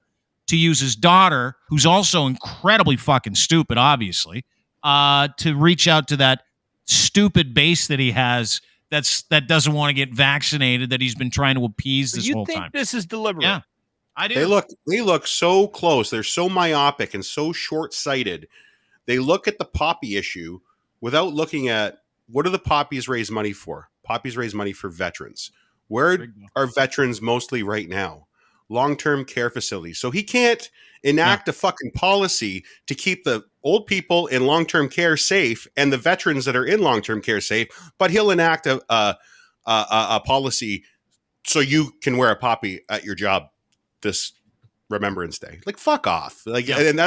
Speaker 3: to use his daughter, who's also incredibly fucking stupid, obviously, to reach out to that stupid base that he has that doesn't want to get vaccinated, that he's been trying to appease this whole time.
Speaker 4: You think this is deliberate?
Speaker 3: Yeah, I do.
Speaker 6: They look so close. They're so myopic and so short-sighted. They look at the poppy issue without looking at what do the poppies raise money for? Poppies raise money for veterans. Where are veterans mostly right now? Long-term care facilities. So he can't enact a fucking policy to keep the old people in long-term care safe and the veterans that are in long-term care safe, but he'll enact a policy so you can wear a poppy at your job this Remembrance Day. Like, fuck off. Like, and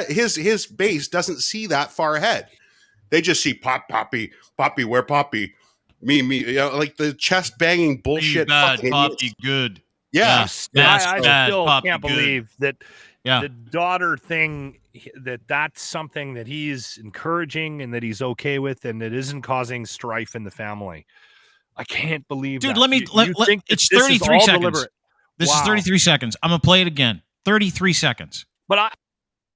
Speaker 6: his base doesn't see that far ahead. They just see poppy, wear poppy, me, like the chest banging bullshit.
Speaker 3: Bad, poppy, good.
Speaker 6: Yeah.
Speaker 4: I still can't believe that the daughter thing, that's something that he's encouraging and that he's okay with and that isn't causing strife in the family. I can't believe
Speaker 3: Dude,
Speaker 4: that.
Speaker 3: It's 33 seconds. This is 33 seconds. I'm going to play it again. 33 seconds.
Speaker 4: But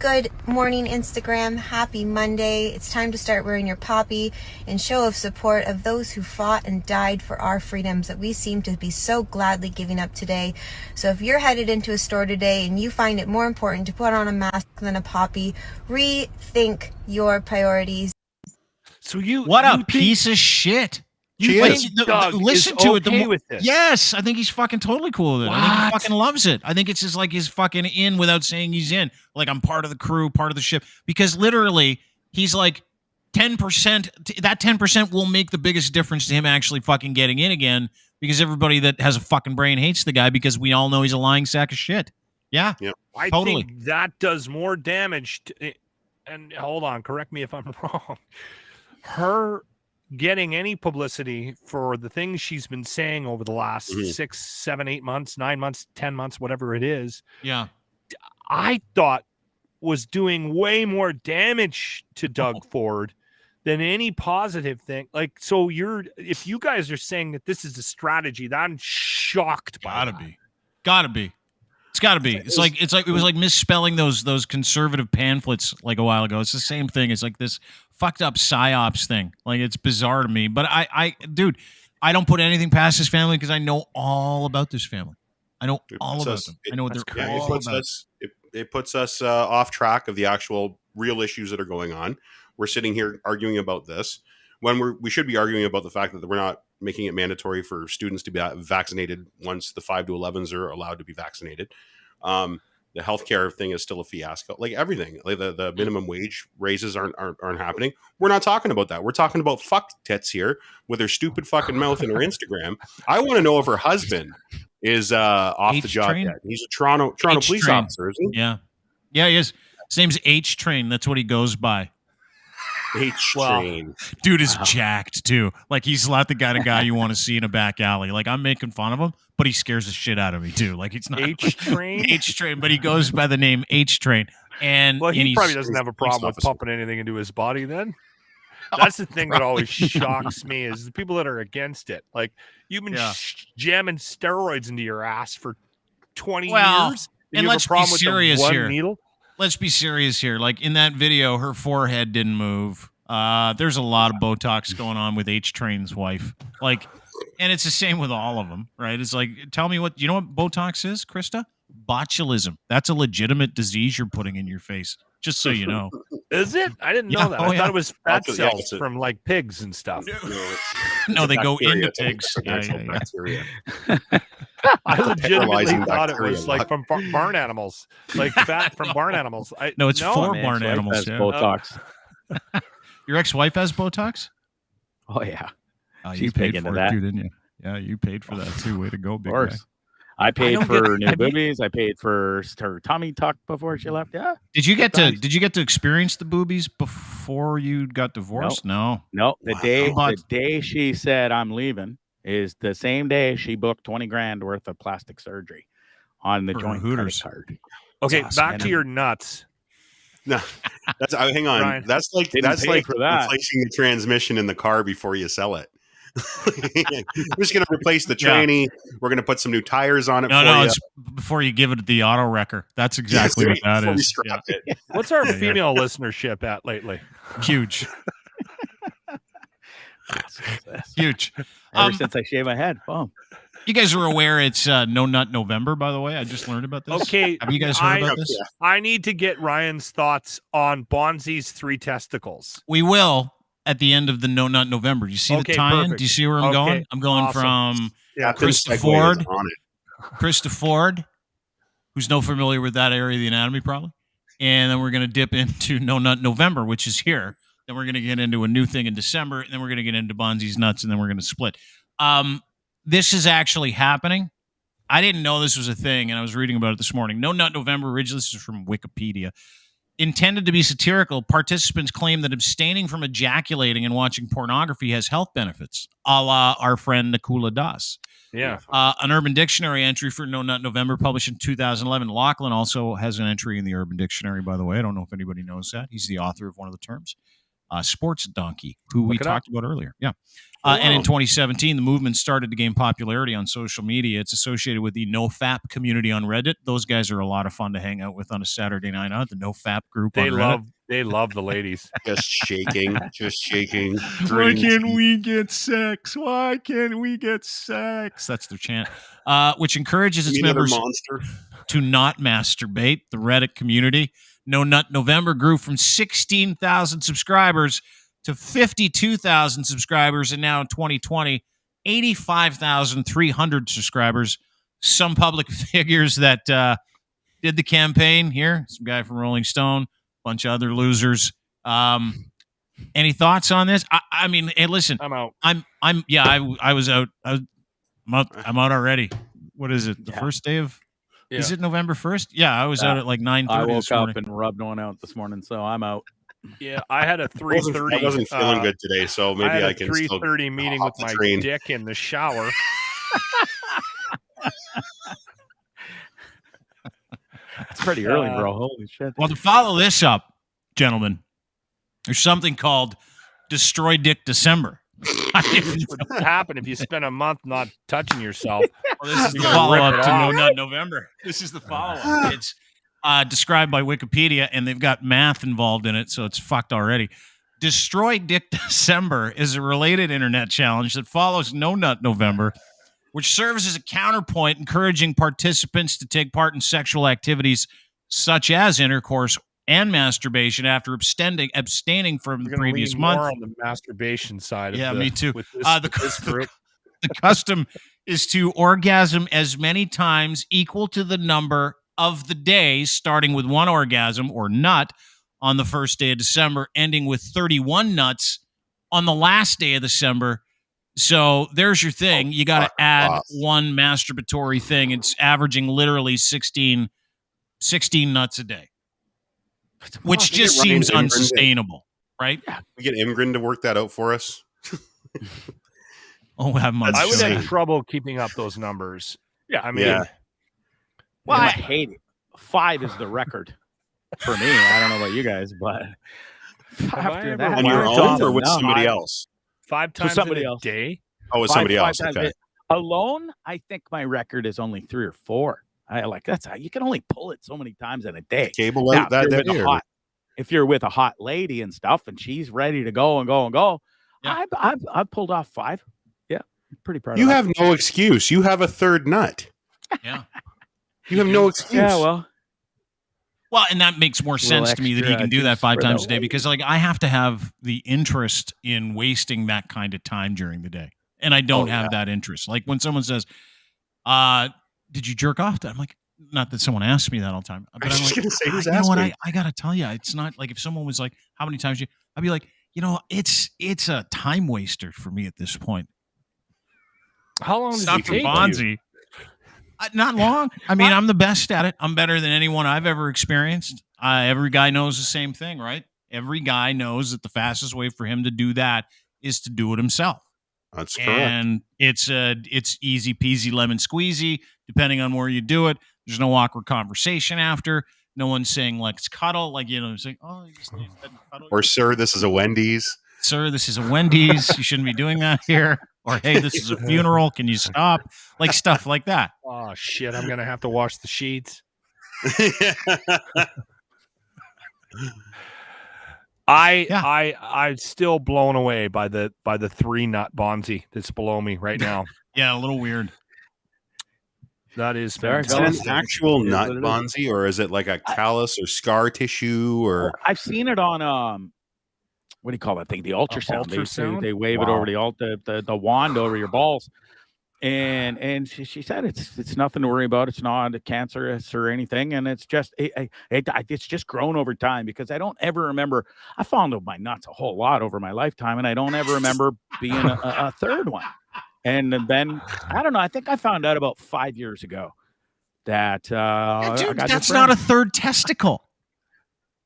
Speaker 8: Good morning, Instagram. Happy Monday. It's time to start wearing your poppy in show of support of those who fought and died for our freedoms that we seem to be so gladly giving up today. So if you're headed into a store today and you find it more important to put on a mask than a poppy, rethink your priorities.
Speaker 3: So what a piece of shit. Listen to it.
Speaker 4: With this.
Speaker 3: Yes, I think he's fucking totally cool with it. I think he fucking loves it. I think it's just like he's fucking in without saying he's in. Like, I'm part of the crew, part of the ship. Because literally, he's like 10%. That 10% will make the biggest difference to him actually fucking getting in again. Because everybody that has a fucking brain hates the guy because we all know he's a lying sack of shit. Yeah.
Speaker 4: I think that does more damage. And hold on, correct me if I'm wrong. Her getting any publicity for the things she's been saying over the last 6, 7, 8 months, 9 months, 10 months, whatever it is.
Speaker 3: Yeah.
Speaker 4: I thought was doing way more damage to Doug Ford than any positive thing. Like, so if you guys are saying that this is a strategy, that I'm shocked by.
Speaker 3: Gotta be. It's got to be. It's like it was like misspelling those conservative pamphlets like a while ago. It's the same thing. It's like this fucked up psyops thing. Like, it's bizarre to me. But dude, I don't put anything past this family because I know all about this family. I know all about them. I know what they're all about.
Speaker 6: It puts us off track of the actual real issues that are going on. We're sitting here arguing about this when we should be arguing about the fact that we're not making it mandatory for students to be vaccinated once the 5 to 11s are allowed to be vaccinated. The healthcare thing is still a fiasco. Like everything, like the minimum wage raises aren't happening. We're not talking about that. We're talking about fuck tits here with her stupid fucking mouth and her Instagram. I want to know if her husband is off the job yet. He's a Toronto police officer, isn't he?
Speaker 3: Yeah, he is. His name's H Train. That's what he goes by.
Speaker 6: H-Train.
Speaker 3: Dude is jacked too. Like, he's not the kind of guy you want to see in a back alley. Like, I'm making fun of him, but he scares the shit out of me too. Like, it's not H-Train, but he goes by the name H-Train. And
Speaker 4: he probably doesn't have a problem with pumping anything into his body then. That's the thing that always shocks me is the people that are against it. Like, you've been jamming steroids into your ass for 20 years.
Speaker 3: And let's be serious here. Needle? Let's be serious here. Like, in that video, her forehead didn't move. There's a lot of Botox going on with H-Train's wife. Like, and it's the same with all of them, right? It's like, tell me you know what Botox is, Krista? Botulism. That's a legitimate disease you're putting in your face. Just so you know.
Speaker 4: Is it? I didn't know that. I thought it was fat cells from like pigs and stuff.
Speaker 3: No, they go into pigs.
Speaker 6: Bacteria.
Speaker 4: I legitimately thought it was like from barn animals, like fat from barn animals.
Speaker 3: No, it's for barn animals.
Speaker 5: Botox.
Speaker 3: Your ex-wife has Botox?
Speaker 5: Oh yeah,
Speaker 3: she's paid for it too, didn't you? Yeah, you paid for that too. Way to go, big guy.
Speaker 5: I paid for new boobies. I paid for her tummy tuck before she left. Yeah.
Speaker 3: Did you get to experience the boobies before you got divorced? No.
Speaker 5: The day she said I'm leaving is the same day she booked $20,000 worth of plastic surgery on the joint credit card.
Speaker 4: Okay, back to your nuts.
Speaker 6: No, hang on.
Speaker 4: Ryan.
Speaker 6: That's like
Speaker 5: for that.
Speaker 6: replacing the transmission in the car before you sell it. We're just going to replace the tranny. We're going to put some new tires on it.
Speaker 3: It's before you give it the auto wrecker. That's exactly what that is.
Speaker 6: It.
Speaker 4: What's our female listenership at lately?
Speaker 3: Huge. Huge.
Speaker 5: Ever since I shaved my head. Boom.
Speaker 3: You guys are aware it's No Nut November, by the way. I just learned about this.
Speaker 4: Okay.
Speaker 3: Have you guys heard about this?
Speaker 4: I need to get Ryan's thoughts on Bonzi's 3 testicles.
Speaker 3: We will at the end of the No Nut November. Do you see the tie-in?
Speaker 4: Perfect.
Speaker 3: Do you see where I'm going? I'm going from Krista Ford. Krista Ford, who's no familiar with that area of the anatomy, probably. And then we're going to dip into No Nut November, which is here. Then we're going to get into a new thing in December. And then we're going to get into Bonzi's nuts, and then we're going to split. This is actually happening. I didn't know this was a thing, and I was reading about it this morning. No Nut November, originally, this is from Wikipedia. Intended to be satirical, participants claim that abstaining from ejaculating and watching pornography has health benefits, a la our friend Nakula Das.
Speaker 4: Yeah.
Speaker 3: An Urban Dictionary entry for No Nut November published in 2011. Lachlan also has an entry in the Urban Dictionary, by the way. I don't know if anybody knows that. He's the author of one of the terms. Sports donkey, who we talked about earlier. Yeah. And in 2017, the movement started to gain popularity on social media. It's associated with the NoFap community on Reddit. Those guys are a lot of fun to hang out with on a Saturday night out. The NoFap group on Reddit.
Speaker 4: They love the ladies.
Speaker 6: Just shaking.
Speaker 3: Why can't we get sex? Why can't we get sex? That's their chant, which encourages its members to not masturbate. The Reddit community. No Nut November grew from 16,000 subscribers to 52,000 subscribers, and now in 2020, 85,300 subscribers. Some public figures that did the campaign here, some guy from Rolling Stone, a bunch of other losers. Any thoughts on this? I mean, hey, listen,
Speaker 4: I'm out.
Speaker 3: I was out. I'm out already. What is it? The first day of? Yeah. Is it November 1st? Yeah, I was out at like 9:30.
Speaker 5: I woke up and rubbed one out this morning, so I'm out.
Speaker 4: Yeah, I had a 3:30.
Speaker 6: I wasn't feeling good today, so maybe I can
Speaker 4: 3:30 meeting with my dick in the shower.
Speaker 5: That's pretty early, bro. Holy shit.
Speaker 3: Well, to follow this up, gentlemen, there's something called Destroy Dick December.
Speaker 4: What would happen if you spend a month not touching yourself?
Speaker 3: Well, this is the follow-up to No Nut November. This is the follow-up. It's described by Wikipedia, and they've got math involved in it, so it's fucked already. Destroy Dick December is a related internet challenge that follows No Nut November, which serves as a counterpoint, encouraging participants to take part in sexual activities such as intercourse and masturbation after abstaining from the previous month.
Speaker 4: More on the masturbation side.
Speaker 3: Me too.
Speaker 4: The
Speaker 3: custom is to orgasm as many times equal to the number of the days, starting with 1 orgasm or nut on the first day of December, ending with 31 nuts on the last day of December. So there's your thing. You got to add one masturbatory thing. It's averaging literally 16 nuts a day. Which just seems unsustainable, right?
Speaker 6: Yeah. We get Imgrin to work that out for us.
Speaker 3: I would
Speaker 4: have trouble keeping up those numbers.
Speaker 5: Yeah,
Speaker 4: I mean,
Speaker 5: well, I hate it. 5 is the record for me. I don't know about you guys, but
Speaker 6: after that, on your own or with somebody else?
Speaker 4: 5 times
Speaker 5: somebody
Speaker 4: in a
Speaker 5: else.
Speaker 4: day.
Speaker 6: Oh, with somebody else. Okay.
Speaker 5: Alone, I think my record is only 3 or 4. That's how you can only pull it so many times in a day.
Speaker 6: Cable out that day.
Speaker 5: If you're with a hot lady and stuff, and she's ready to go and go and go, yeah. I've pulled off 5. Yeah, I'm pretty proud.
Speaker 6: You have no excuse. You have a third nut.
Speaker 3: Yeah,
Speaker 6: you have no excuse.
Speaker 5: Yeah,
Speaker 3: well, and that makes more sense to me that he can do that 5 times a day because, like, I have to have the interest in wasting that kind of time during the day, and I don't have that interest. Like when someone says, did you jerk off? I'm like, not that someone asks me that all the time, but I'm like,
Speaker 6: gonna say, who's
Speaker 3: you know
Speaker 6: asking?
Speaker 3: what? I gotta tell you, it's not like if someone was like, how many times I'd be like, it's a time waster for me at this point.
Speaker 4: How long does
Speaker 3: it
Speaker 4: take
Speaker 3: Bonzi? Not long. I mean, I'm the best at it. I'm better than anyone I've ever experienced. Every guy knows the same thing, right? Every guy knows that the fastest way for him to do that is to do it himself.
Speaker 6: That's correct.
Speaker 3: And it's easy peasy lemon squeezy, depending on where you do it. There's no awkward conversation after. No one's saying, let's cuddle. Like, saying, oh, you just need to cuddle.
Speaker 6: Or, sir, this is a Wendy's.
Speaker 3: Sir, this is a Wendy's. You shouldn't be doing that here. Or, hey, this is a funeral. Can you stop? Like stuff like that.
Speaker 4: Oh, shit. I'm going to have to wash the sheets. I'm still blown away by the 3-nut Bonzi that's below me right now.
Speaker 3: Yeah, a little weird.
Speaker 4: That is
Speaker 6: Is it an actual nut Bonzi, or is it like a callus or scar tissue? Or
Speaker 5: I've seen it on what do you call that thing? The ultrasound. They wave it over the wand over your balls. And she said it's nothing to worry about. It's not cancerous or anything, and it's just it's just grown over time, because I don't ever remember. I fondled my nuts a whole lot over my lifetime, and I don't ever remember being a third one. And then I don't know. I think I found out about 5 years ago that
Speaker 3: dude, that's not a third testicle.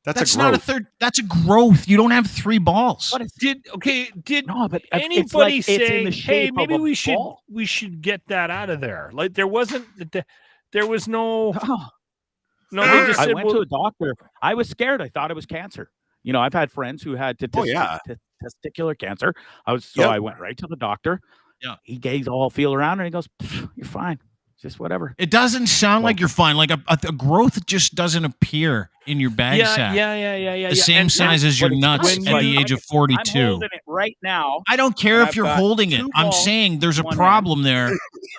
Speaker 6: That's
Speaker 3: not a third. That's a growth. You don't have 3 balls.
Speaker 4: But did
Speaker 5: but
Speaker 4: anybody
Speaker 5: it's in
Speaker 4: say,
Speaker 5: the shape
Speaker 4: hey, maybe
Speaker 5: of a
Speaker 4: we should get that out of there? Like there was no. No, they just
Speaker 5: I
Speaker 4: said,
Speaker 5: went to a doctor. I was scared. I thought it was cancer. I've had friends who had testicular cancer. I went right to the doctor.
Speaker 3: Yeah,
Speaker 5: he gave all feel around and he goes, "You're fine. Just whatever."
Speaker 3: It doesn't sound like you're fine. Like a growth just doesn't appear in your bag sack.
Speaker 4: Yeah.
Speaker 3: The same size as your nuts at the age of 42.
Speaker 5: I'm holding it right now.
Speaker 3: I don't care if you're holding it. I'm saying there's a problem there.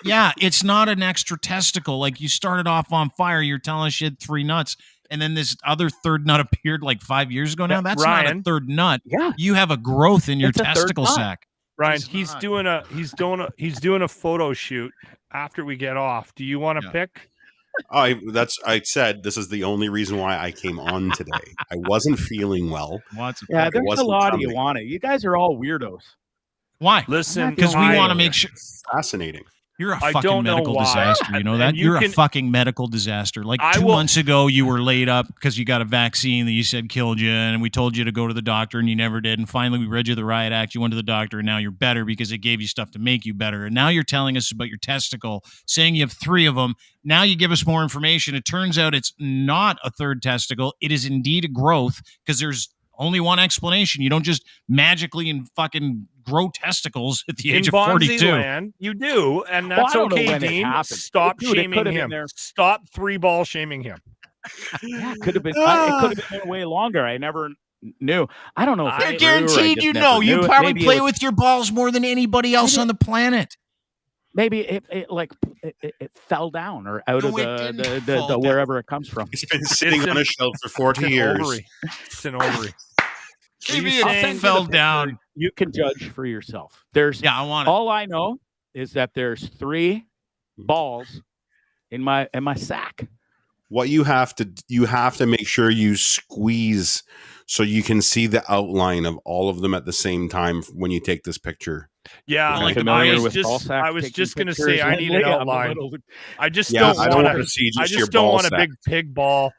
Speaker 3: Yeah, it's not an extra testicle. Like you started off on fire. You're telling us you had 3 nuts, and then this other third nut appeared like 5 years ago. Now that's
Speaker 4: Ryan,
Speaker 3: not a third nut.
Speaker 5: Yeah,
Speaker 3: you have a growth in your testicle sack.
Speaker 4: Ryan, he's doing a photo shoot after we get off. Do you want to pick?
Speaker 6: I said this is the only reason why I came on today. I wasn't feeling well.
Speaker 5: Yeah, there's a lot of you want it. You guys are all weirdos.
Speaker 3: Why?
Speaker 4: Listen,
Speaker 3: because we want to make sure.
Speaker 6: Fascinating.
Speaker 3: You're a fucking medical disaster. You know that? You're a fucking medical disaster. Like 2 months ago, you were laid up because you got a vaccine that you said killed you, and we told you to go to the doctor, and you never did. And finally, we read you the riot act. You went to the doctor, and now you're better because it gave you stuff to make you better. And now you're telling us about your testicle, saying you have 3 of them. Now you give us more information. It turns out it's not a third testicle. It is indeed a growth, because there's only one explanation. You don't just magically and fucking grow testicles at the age of 42.
Speaker 4: Land, you do, and that's okay, Dean. Stop shaming him. Stop 3-ball shaming him.
Speaker 5: Yeah, it could have been. It could have been way longer. I never knew. I don't know.
Speaker 3: If guaranteed, you know. You probably play with your balls more than anybody else on the planet.
Speaker 5: Maybe it fell down or out of the wherever it comes from.
Speaker 6: It's been sitting on a shelf for 40 years.
Speaker 4: It's an ovary.
Speaker 3: Maybe it fell down.
Speaker 5: You can judge for yourself.
Speaker 3: I want it.
Speaker 5: All I know is that there's 3 balls in my sack.
Speaker 6: What you have to make sure you squeeze so you can see the outline of all of them at the same time when you take this picture.
Speaker 4: Yeah, I was just going to say I need an outline. I just don't want to see just your ball. I just don't want a big pig ball.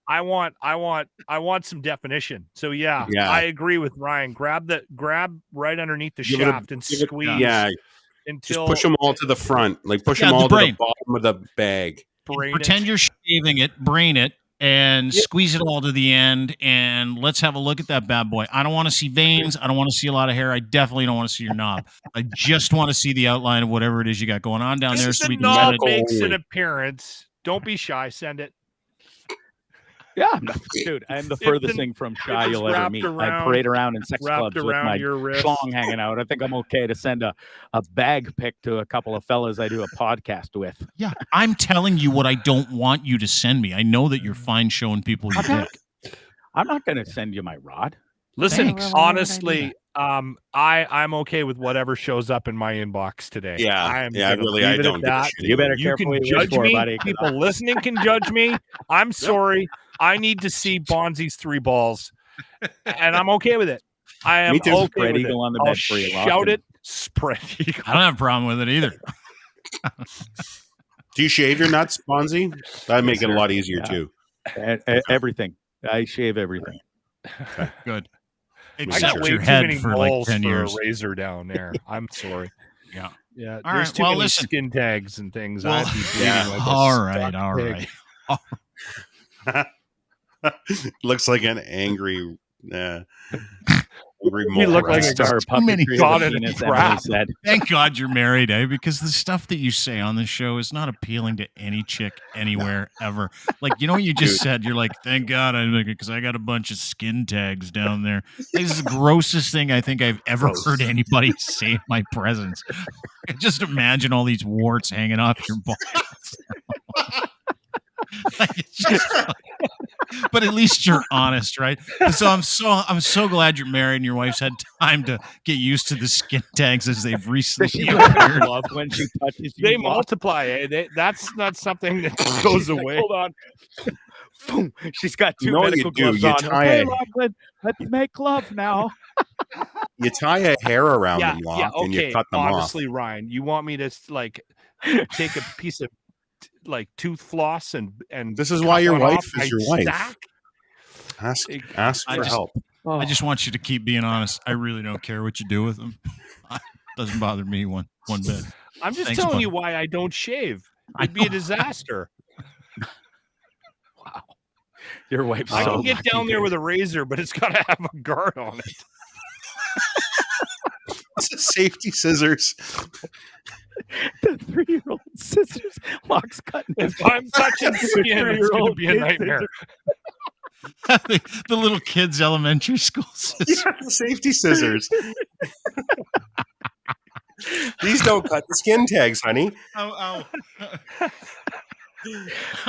Speaker 4: I want some definition. So yeah, I agree with Ryan. Grab right underneath the shaft and squeeze.
Speaker 6: Yeah,
Speaker 4: until
Speaker 6: just push them all to the front. Like push them all to the bottom of the bag.
Speaker 3: Pretend you're shaving it, brain it, and squeeze it all to the end. And let's have a look at that bad boy. I don't want to see veins. I don't want to see a lot of hair. I definitely don't want to see your knob. I just want to see the outline of whatever it is you got going on down there. So we can
Speaker 4: knob makes an appearance. Don't be shy. Send it.
Speaker 5: Yeah, dude, I'm the furthest thing from shy you'll ever meet. I parade around in sex clubs with my schlong hanging out. I think I'm okay to send a bag pic to a couple of fellas I do a podcast with.
Speaker 3: Yeah, I'm telling you what I don't want you to send me. I know that you're fine showing people your dick.
Speaker 5: I'm not going to send you my rod.
Speaker 4: Listen, honestly, I'm okay with whatever shows up in my inbox today.
Speaker 6: I don't give a shit.
Speaker 5: You better
Speaker 4: you can judge me. Buddy, people listening can judge me. I'm sorry. I need to see Bonzi's 3 balls, and I'm okay with it. I am okay with it.
Speaker 5: On the
Speaker 4: I'll
Speaker 5: bed for you,
Speaker 4: shout it. Spread eagle.
Speaker 3: I don't have a problem with it either.
Speaker 6: Do you shave your nuts, Bonzi? That'd make it a lot easier too.
Speaker 5: Everything. I shave everything.
Speaker 6: Okay.
Speaker 3: Good.
Speaker 4: I
Speaker 3: Except
Speaker 4: got way
Speaker 3: your
Speaker 4: too
Speaker 3: head
Speaker 4: many
Speaker 3: for like
Speaker 4: balls
Speaker 3: 10
Speaker 4: for
Speaker 3: years.
Speaker 4: a razor down there. I'm sorry.
Speaker 3: Yeah.
Speaker 4: Yeah.
Speaker 3: All
Speaker 4: There's
Speaker 3: right,
Speaker 4: too
Speaker 3: well,
Speaker 4: many
Speaker 3: listen.
Speaker 4: skin tags and things.
Speaker 3: Well,
Speaker 4: I'd be bleeding like a
Speaker 3: all
Speaker 4: stuck
Speaker 3: right.
Speaker 4: pig.
Speaker 6: Looks like an angry, angry
Speaker 4: You
Speaker 6: mole
Speaker 4: look like
Speaker 6: rat.
Speaker 4: a
Speaker 5: Star
Speaker 3: many
Speaker 5: puppetry
Speaker 4: God
Speaker 5: of
Speaker 4: in a
Speaker 5: penis,
Speaker 4: trap.
Speaker 5: Emily said.
Speaker 3: Thank God you're married, because the stuff that you say on the show is not appealing to any chick anywhere ever. Like, you know what you just said? You're like, thank God I'm like, because I got a bunch of skin tags down there. Like, this is the grossest thing I think I've ever heard anybody say in my presence. Just imagine all these warts hanging off your balls. Like, it's just but at least you're honest, right? So I'm so glad you're married and your wife's had time to get used to the skin tags as they've recently appeared.
Speaker 5: Love when she touches you.
Speaker 4: They multiply. That's not something that goes away.
Speaker 5: Hold on. Boom. She's got two
Speaker 6: You know what
Speaker 5: medical
Speaker 6: you do?
Speaker 5: gloves
Speaker 6: You
Speaker 5: on.
Speaker 6: tie
Speaker 5: Okay,
Speaker 6: a-
Speaker 5: Lachlan, let's make love now.
Speaker 6: You tie a hair around
Speaker 4: Yeah,
Speaker 6: them,
Speaker 4: yeah,
Speaker 6: Locke, and you
Speaker 4: okay.
Speaker 6: cut them
Speaker 4: Honestly,
Speaker 6: off.
Speaker 4: Ryan, you want me to like take a piece of like tooth floss and
Speaker 6: This is
Speaker 4: cut
Speaker 6: why your
Speaker 4: one
Speaker 6: wife
Speaker 4: off
Speaker 6: is
Speaker 4: by
Speaker 6: your wife.
Speaker 4: stack?
Speaker 6: Ask
Speaker 3: I
Speaker 6: for
Speaker 3: just-
Speaker 6: help.
Speaker 3: I just want you to keep being honest. I really don't care what you do with them. Doesn't bother me one bit.
Speaker 4: I'm just
Speaker 3: Thanks,
Speaker 4: telling
Speaker 3: buddy.
Speaker 4: you why I don't shave.
Speaker 3: I
Speaker 4: It'd be a
Speaker 3: know.
Speaker 4: disaster.
Speaker 5: Wow. Your wife's
Speaker 4: I
Speaker 5: so
Speaker 4: can get
Speaker 5: lucky,
Speaker 4: down there
Speaker 5: dude.
Speaker 4: with a razor, but it's got to have a guard on it.
Speaker 6: Safety scissors.
Speaker 5: The 3-year-old scissors. Locke's cutting his
Speaker 4: If I'm touching skin, it's going to be a
Speaker 5: kid
Speaker 4: nightmare.
Speaker 3: the little kids' elementary school scissors.
Speaker 6: Yeah, the safety scissors. These don't cut the skin tags, honey.
Speaker 3: Oh.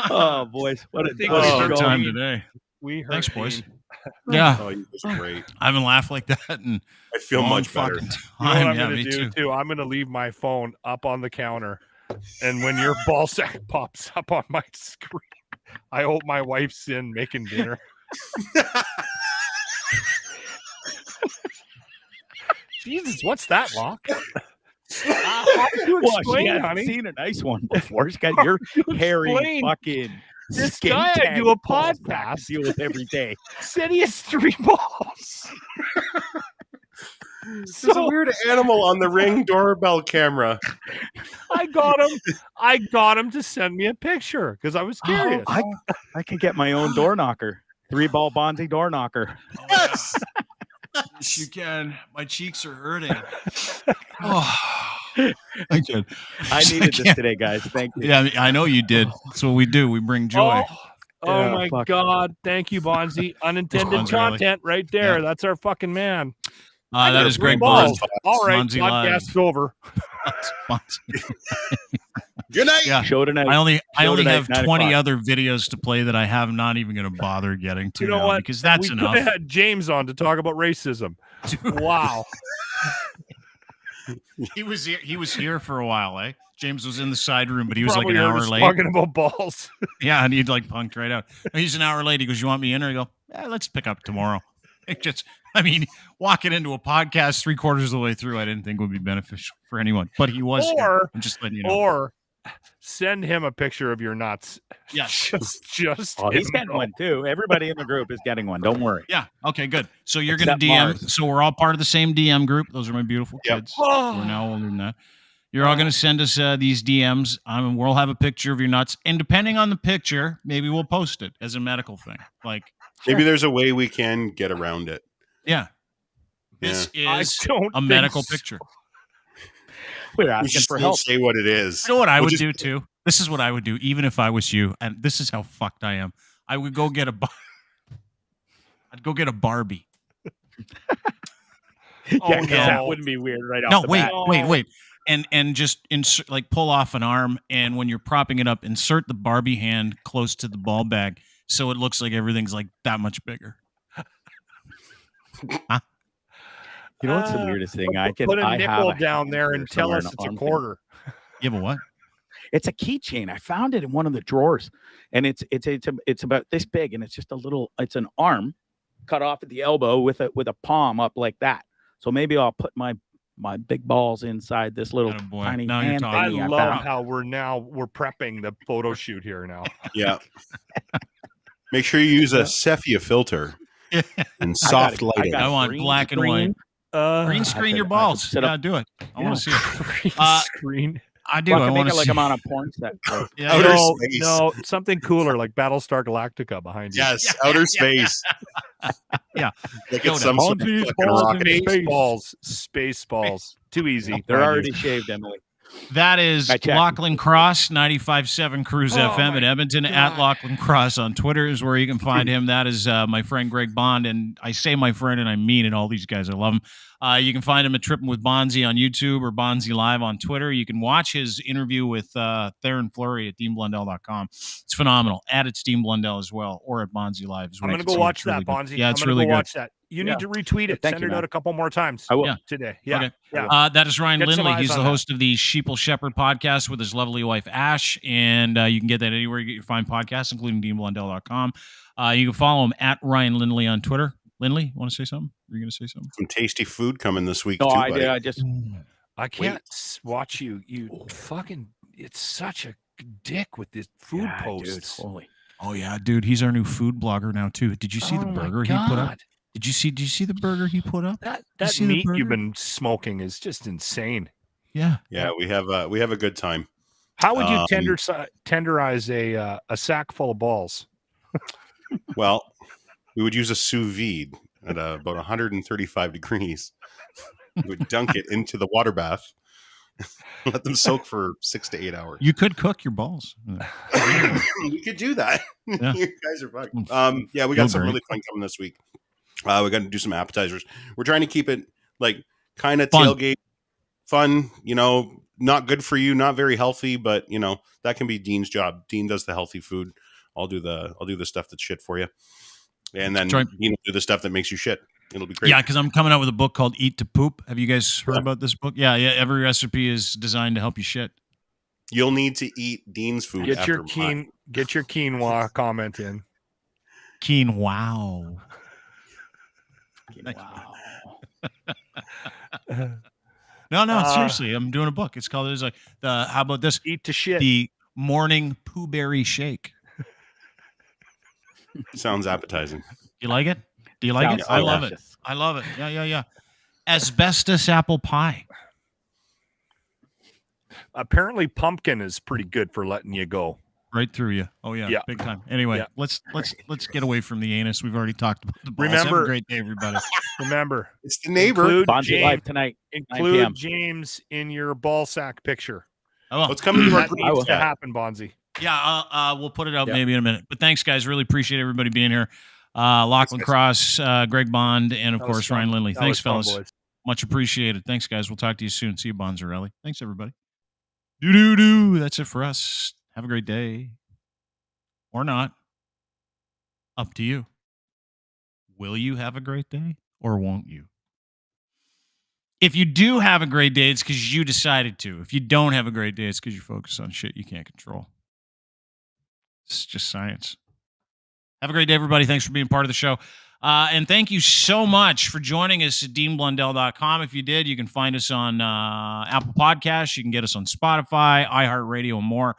Speaker 5: Oh, boys. What a
Speaker 4: I think
Speaker 3: What
Speaker 4: we
Speaker 3: a
Speaker 4: hurt
Speaker 3: good time
Speaker 4: Dean.
Speaker 3: today.
Speaker 4: We hurt
Speaker 3: Thanks, boys.
Speaker 4: Dean.
Speaker 3: Yeah,
Speaker 6: Oh, you was great.
Speaker 3: I haven't laughed like that in
Speaker 6: I feel
Speaker 3: long
Speaker 6: much better.
Speaker 3: fucking
Speaker 4: You know what
Speaker 3: time.
Speaker 4: I'm
Speaker 3: Yeah,
Speaker 4: going
Speaker 3: me
Speaker 4: to do,
Speaker 3: too.
Speaker 4: too? I'm going to leave my phone up on the counter. And when your ball sack pops up on my screen, I hope my wife's in making dinner. Jesus, what's that, Locke? How do you
Speaker 5: Well, she
Speaker 4: explain,
Speaker 5: hasn't
Speaker 4: honey?
Speaker 5: seen a nice one before. She's got your hairy
Speaker 4: explain?
Speaker 5: fucking
Speaker 4: This
Speaker 5: skin
Speaker 4: guy I
Speaker 5: tag
Speaker 4: do a
Speaker 5: balls back to
Speaker 4: podcast.
Speaker 5: deal with every day.
Speaker 4: Said he has 3 balls.
Speaker 6: There's a weird animal on the Ring doorbell camera.
Speaker 4: I got him to send me a picture because I was curious.
Speaker 5: I can get my own door knocker. 3-ball Bonzi door knocker.
Speaker 6: Yes.
Speaker 3: Yes, you can. My cheeks are hurting. Oh, I can.
Speaker 5: I needed this today, guys. Thank you.
Speaker 3: Yeah, I know you did. That's what we do. We bring joy.
Speaker 4: Oh
Speaker 5: Yeah,
Speaker 4: my
Speaker 5: fuck.
Speaker 4: God. Thank you, Bonzi. Unintended
Speaker 3: Bonzi, really.
Speaker 4: content right there.
Speaker 3: Yeah.
Speaker 4: That's our fucking man.
Speaker 3: That is Greg
Speaker 4: balls.
Speaker 3: Bond.
Speaker 4: All right,
Speaker 3: Bonzi Live.
Speaker 4: podcast's over.
Speaker 6: Good night.
Speaker 3: Yeah.
Speaker 5: Show tonight.
Speaker 3: I only
Speaker 5: tonight,
Speaker 3: have
Speaker 5: 9
Speaker 3: 20
Speaker 5: o'clock.
Speaker 3: other videos to play that I have not even going to bother getting to
Speaker 4: You know
Speaker 3: now
Speaker 4: what?
Speaker 3: because that's
Speaker 4: we
Speaker 3: enough.
Speaker 4: could have had James on to talk about racism. Wow.
Speaker 3: He was here for a while, eh? James was in the side room, but he was
Speaker 4: Probably
Speaker 3: like an
Speaker 4: heard
Speaker 3: hour
Speaker 4: us
Speaker 3: late.
Speaker 4: talking about balls.
Speaker 3: Yeah, and he'd like punked right out. He's an hour late. He goes, "You want me in?" Or I go, "Yeah, let's pick up tomorrow." Walking into a podcast 3/4 of the way through, I didn't think would be beneficial for anyone, but he was. Here. I'm just letting you know.
Speaker 4: Or send him a picture of your nuts.
Speaker 3: Yes.
Speaker 4: Just
Speaker 5: Oh, he's
Speaker 4: him
Speaker 5: getting
Speaker 4: know.
Speaker 5: one too. Everybody in the group is getting one. Don't worry.
Speaker 3: Yeah. Okay. Good. So you're going to
Speaker 5: Except
Speaker 3: DM.
Speaker 5: Mars.
Speaker 3: So we're all part of the same DM group. Those are my beautiful
Speaker 6: Yep.
Speaker 3: kids.
Speaker 4: Oh.
Speaker 3: We're now older than that. You're all going to send us these DMs. We'll have a picture of your nuts, and depending on the picture, maybe we'll post it as a medical thing. Like,
Speaker 6: Maybe there's a way we can get around it.
Speaker 3: yeah, this
Speaker 4: I
Speaker 3: is
Speaker 4: don't
Speaker 3: a
Speaker 4: think
Speaker 3: medical
Speaker 4: so.
Speaker 3: picture.
Speaker 5: We're
Speaker 6: We
Speaker 5: asking
Speaker 6: just
Speaker 5: for
Speaker 6: won't
Speaker 5: help.
Speaker 6: say what it is.
Speaker 3: You know what I
Speaker 6: We'll
Speaker 3: would
Speaker 6: just-
Speaker 3: do too? This is what I would do, even if I was you, and this is how fucked I am. I would go get I'd go get a Barbie.
Speaker 5: Yeah,
Speaker 4: Oh,
Speaker 5: 'cause
Speaker 4: no.
Speaker 5: that wouldn't be weird right off
Speaker 3: No,
Speaker 5: the
Speaker 3: wait,
Speaker 5: bat.
Speaker 3: wait. And just insert, like, pull off an arm, and when you're propping it up, insert the Barbie hand close to the ball bag so it looks like everything's like that much bigger.
Speaker 5: You know what's the weirdest thing? I
Speaker 4: Put a
Speaker 5: have
Speaker 4: nickel
Speaker 5: a
Speaker 4: down there
Speaker 5: hanger
Speaker 4: and tell
Speaker 5: somewhere
Speaker 4: us
Speaker 5: in
Speaker 4: it's a
Speaker 5: arm
Speaker 4: quarter.
Speaker 3: Yeah, but what?
Speaker 5: It's a keychain. I found it in one of the drawers, and it's about this big, and it's just a little. It's an arm cut off at the elbow with a palm up like that. So maybe I'll put my my big balls inside this little
Speaker 3: Attaboy.
Speaker 5: tiny
Speaker 3: Now you're
Speaker 5: hand
Speaker 3: talking.
Speaker 4: I
Speaker 5: thingy
Speaker 4: love
Speaker 5: found.
Speaker 4: how we're prepping the photo shoot here now.
Speaker 6: Yeah. Make sure you use a sepia filter and soft lighting.
Speaker 3: I want black and white. Green screen your balls. Yeah, do it. I want to see it.
Speaker 4: Green screen.
Speaker 3: I do.
Speaker 5: Well,
Speaker 3: I
Speaker 5: can
Speaker 3: want
Speaker 5: make
Speaker 3: to
Speaker 5: it like
Speaker 3: see.
Speaker 5: I'm on a porn set. Like,
Speaker 3: Yeah,
Speaker 6: Outer
Speaker 4: No,
Speaker 6: space.
Speaker 4: no, something cooler like Battlestar Galactica behind you.
Speaker 6: Yes, outer space.
Speaker 3: Yeah.
Speaker 6: Like it's
Speaker 3: Yoda.
Speaker 6: some sort of
Speaker 4: Bonzi's
Speaker 6: fucking
Speaker 4: balls
Speaker 6: rocket.
Speaker 4: in space balls. Too easy.
Speaker 5: they're
Speaker 4: mind
Speaker 5: already
Speaker 4: you.
Speaker 5: shaved, Emily.
Speaker 3: That is
Speaker 5: I checked.
Speaker 3: Lachlan Cross, 95.7 Cruise
Speaker 4: Oh,
Speaker 3: FM
Speaker 4: my
Speaker 3: in Edmonton.
Speaker 4: God.
Speaker 3: At Lachlan Cross on Twitter is where you can find him. That is my friend Greg Bond. And I say my friend and I mean it. All these guys, I love them. You can find him at Tripping with Bonzi on YouTube or Bonzi Live on Twitter. You can watch his interview with Theron Fleury at DeanBlundell.com. It's phenomenal. At It's Dean Blundell as well, or at Bonzi Live.
Speaker 4: I'm going to go watch that, Bonzi.
Speaker 3: Yeah, it's
Speaker 4: I'm gonna
Speaker 3: really
Speaker 4: go
Speaker 3: good.
Speaker 4: watch that. You need to retweet it.
Speaker 5: Thank
Speaker 4: Send
Speaker 5: you,
Speaker 4: it out
Speaker 5: man.
Speaker 4: a couple more times.
Speaker 5: I will.
Speaker 3: Yeah.
Speaker 4: Today. Yeah.
Speaker 3: Okay.
Speaker 4: Yeah.
Speaker 3: That is Ryan
Speaker 4: Get some
Speaker 3: Lindley.
Speaker 4: eyes
Speaker 3: He's the
Speaker 4: on that.
Speaker 3: host of the Sheeple Shepherd podcast with his lovely wife, Ash. And you can get that anywhere you get your fine podcasts, including DeanBlundell.com. You can follow him at Ryan Lindley on Twitter. Lindley, you want to say something? Are you going to say something?
Speaker 6: Some tasty food coming this week
Speaker 5: No,
Speaker 6: too,
Speaker 5: I
Speaker 6: buddy.
Speaker 5: did. I just
Speaker 4: I can't watch you. You fucking. It's such a dick with this food posts.
Speaker 5: Dude, holy.
Speaker 3: Oh, yeah, dude. He's our new food blogger now, too. Did you see the
Speaker 4: Oh, my
Speaker 3: burger he put up?
Speaker 4: God.
Speaker 3: Did you see the burger he put up?
Speaker 4: That
Speaker 3: see the
Speaker 4: meat you've
Speaker 3: burger?
Speaker 4: been smoking is just insane.
Speaker 3: Yeah.
Speaker 6: Yeah, we have a good time.
Speaker 4: How would you tenderize a sack full of balls?
Speaker 6: Well, we would use a sous vide at about 135 degrees. We would dunk it into the water bath, let them soak for 6 to 8 hours.
Speaker 3: You could cook your balls.
Speaker 6: We could do that.
Speaker 3: Yeah.
Speaker 6: You guys are fun. Yeah, we got
Speaker 3: Feel
Speaker 6: something
Speaker 3: great.
Speaker 6: really fun coming this week. We got to do some appetizers. We're trying to keep it like kind of
Speaker 3: Fun.
Speaker 6: tailgate fun, not good for you, not very healthy, but that can be Dean's job. Dean does the healthy food. I'll do the stuff that's shit for you. And then
Speaker 3: Try-
Speaker 6: Dean will do the stuff that makes you shit. It'll be great.
Speaker 3: Yeah, because I'm coming out with a book called Eat to Poop. Have you guys heard about this book? Yeah. Every recipe is designed to help you shit.
Speaker 6: You'll need to eat Dean's food.
Speaker 4: Get
Speaker 6: after
Speaker 4: your
Speaker 6: mine.
Speaker 4: quinoa comment in.
Speaker 3: Keen, wow.
Speaker 5: Wow.
Speaker 3: No, seriously, I'm doing a book. It's called, how about this?
Speaker 4: Eat to shit.
Speaker 3: The Morning Pooh Berry Shake.
Speaker 6: Sounds appetizing.
Speaker 3: You like it? Do you like
Speaker 5: Sounds
Speaker 3: it? I love it.
Speaker 5: delicious.
Speaker 3: I love it. Yeah. Asbestos apple pie.
Speaker 4: Apparently, pumpkin is pretty good for letting you go.
Speaker 3: Right through you. Oh yeah,
Speaker 4: Yeah.
Speaker 3: big time. Anyway,
Speaker 4: Yeah.
Speaker 3: let's get away from the anus. We've already talked about the balls.
Speaker 4: Remember-
Speaker 3: Have a great day, everybody.
Speaker 4: Remember,
Speaker 6: It's the neighbor.
Speaker 4: include
Speaker 5: Bonzi
Speaker 4: James,
Speaker 5: Live tonight. 9 p.m.
Speaker 4: include James in your ball sack picture.
Speaker 3: Oh,
Speaker 6: Let's come to our
Speaker 4: That
Speaker 6: group
Speaker 4: needs to
Speaker 6: chat.
Speaker 4: happen, Bonzi.
Speaker 3: yeah. We'll put it out
Speaker 5: Yeah.
Speaker 3: maybe in a minute. But thanks, guys. Really appreciate everybody being here. Lachlan Cross, Greg Bond, and of
Speaker 4: That was
Speaker 3: course
Speaker 4: fun.
Speaker 3: Ryan Lindley.
Speaker 4: That
Speaker 3: Thanks,
Speaker 4: was fun,
Speaker 3: fellas.
Speaker 4: boys.
Speaker 3: Much appreciated. Thanks, guys. We'll talk to you soon. See you, Bonzarelli. Thanks, everybody. Do. That's it for us. Have a great day. Or not. Up to you. Will you have a great day or won't you? If you do have a great day, it's because you decided to. If you don't have a great day, it's because you focus on shit you can't control. It's just science. Have a great day, everybody. Thanks for being part of the show. And thank you so much for joining us at DeanBlundell.com. If you did, you can find us on Apple Podcasts. You can get us on Spotify, iHeartRadio, and more.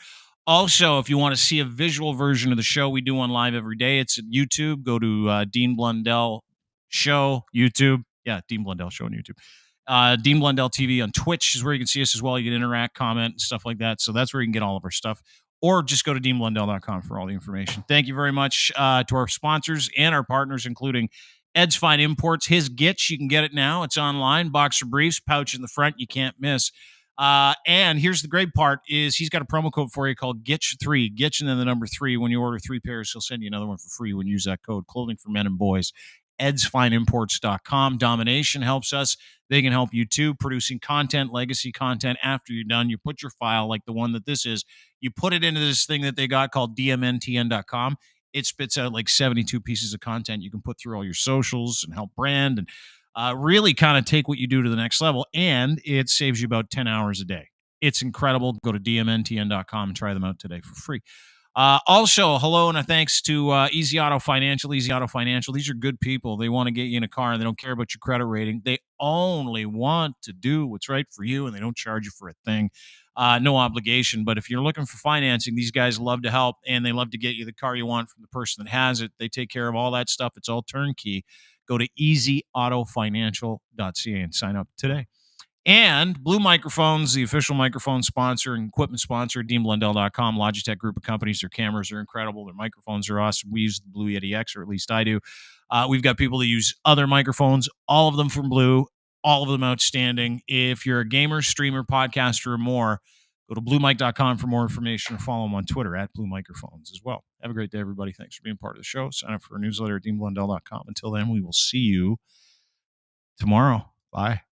Speaker 3: Also, if you want to see a visual version of the show, we do one live every day. It's at YouTube. Go to Dean Blundell Show, YouTube. Yeah, Dean Blundell Show on YouTube. Dean Blundell TV on Twitch is where you can see us as well. You can interact, comment, and stuff like that. So that's where you can get all of our stuff. Or just go to DeanBlundell.com for all the information. Thank you very much to our sponsors and our partners, including Ed's Fine Imports. His Gitch, you can get it now. It's online. Boxer briefs, pouch in the front. You can't miss. And here's the great part is he's got a promo code for you called Gitch3. Gitch and then the number 3. When you order 3 pairs, he'll send you another one for free when you use that code. Clothing for men and boys. edsfineimports.com. Domination helps us. They can help you too. Producing content, legacy content. After you're done, you put your file like the one that this is. You put it into this thing that they got called dmntn.com. It spits out like 72 pieces of content you can put through all your socials and help brand and really kind of take what you do to the next level. And it saves you about 10 hours a day. It's incredible. Go to dmntn.com and try them out today for free. Also, hello and a thanks to Easy Auto Financial. Easy Auto Financial. These are good people. They want to get you in a car and they don't care about your credit rating. They only want to do what's right for you and they don't charge you for a thing. No obligation. But if you're looking for financing, these guys love to help and they love to get you the car you want from the person that has it. They take care of all that stuff. It's all turnkey. Go to easyautofinancial.ca and sign up today. And Blue Microphones, the official microphone sponsor and equipment sponsor, DeanBlundell.com, Logitech group of companies. Their cameras are incredible. Their microphones are awesome. We use the Blue Yeti X, or at least I do. We've got people that use other microphones, all of them from Blue, all of them outstanding. If you're a gamer, streamer, podcaster, or more, go to BlueMic.com for more information or follow them on Twitter at Blue Microphones as well. Have a great day, everybody. Thanks for being part of the show. Sign up for our newsletter at DeanBlundell.com. Until then, we will see you tomorrow. Bye.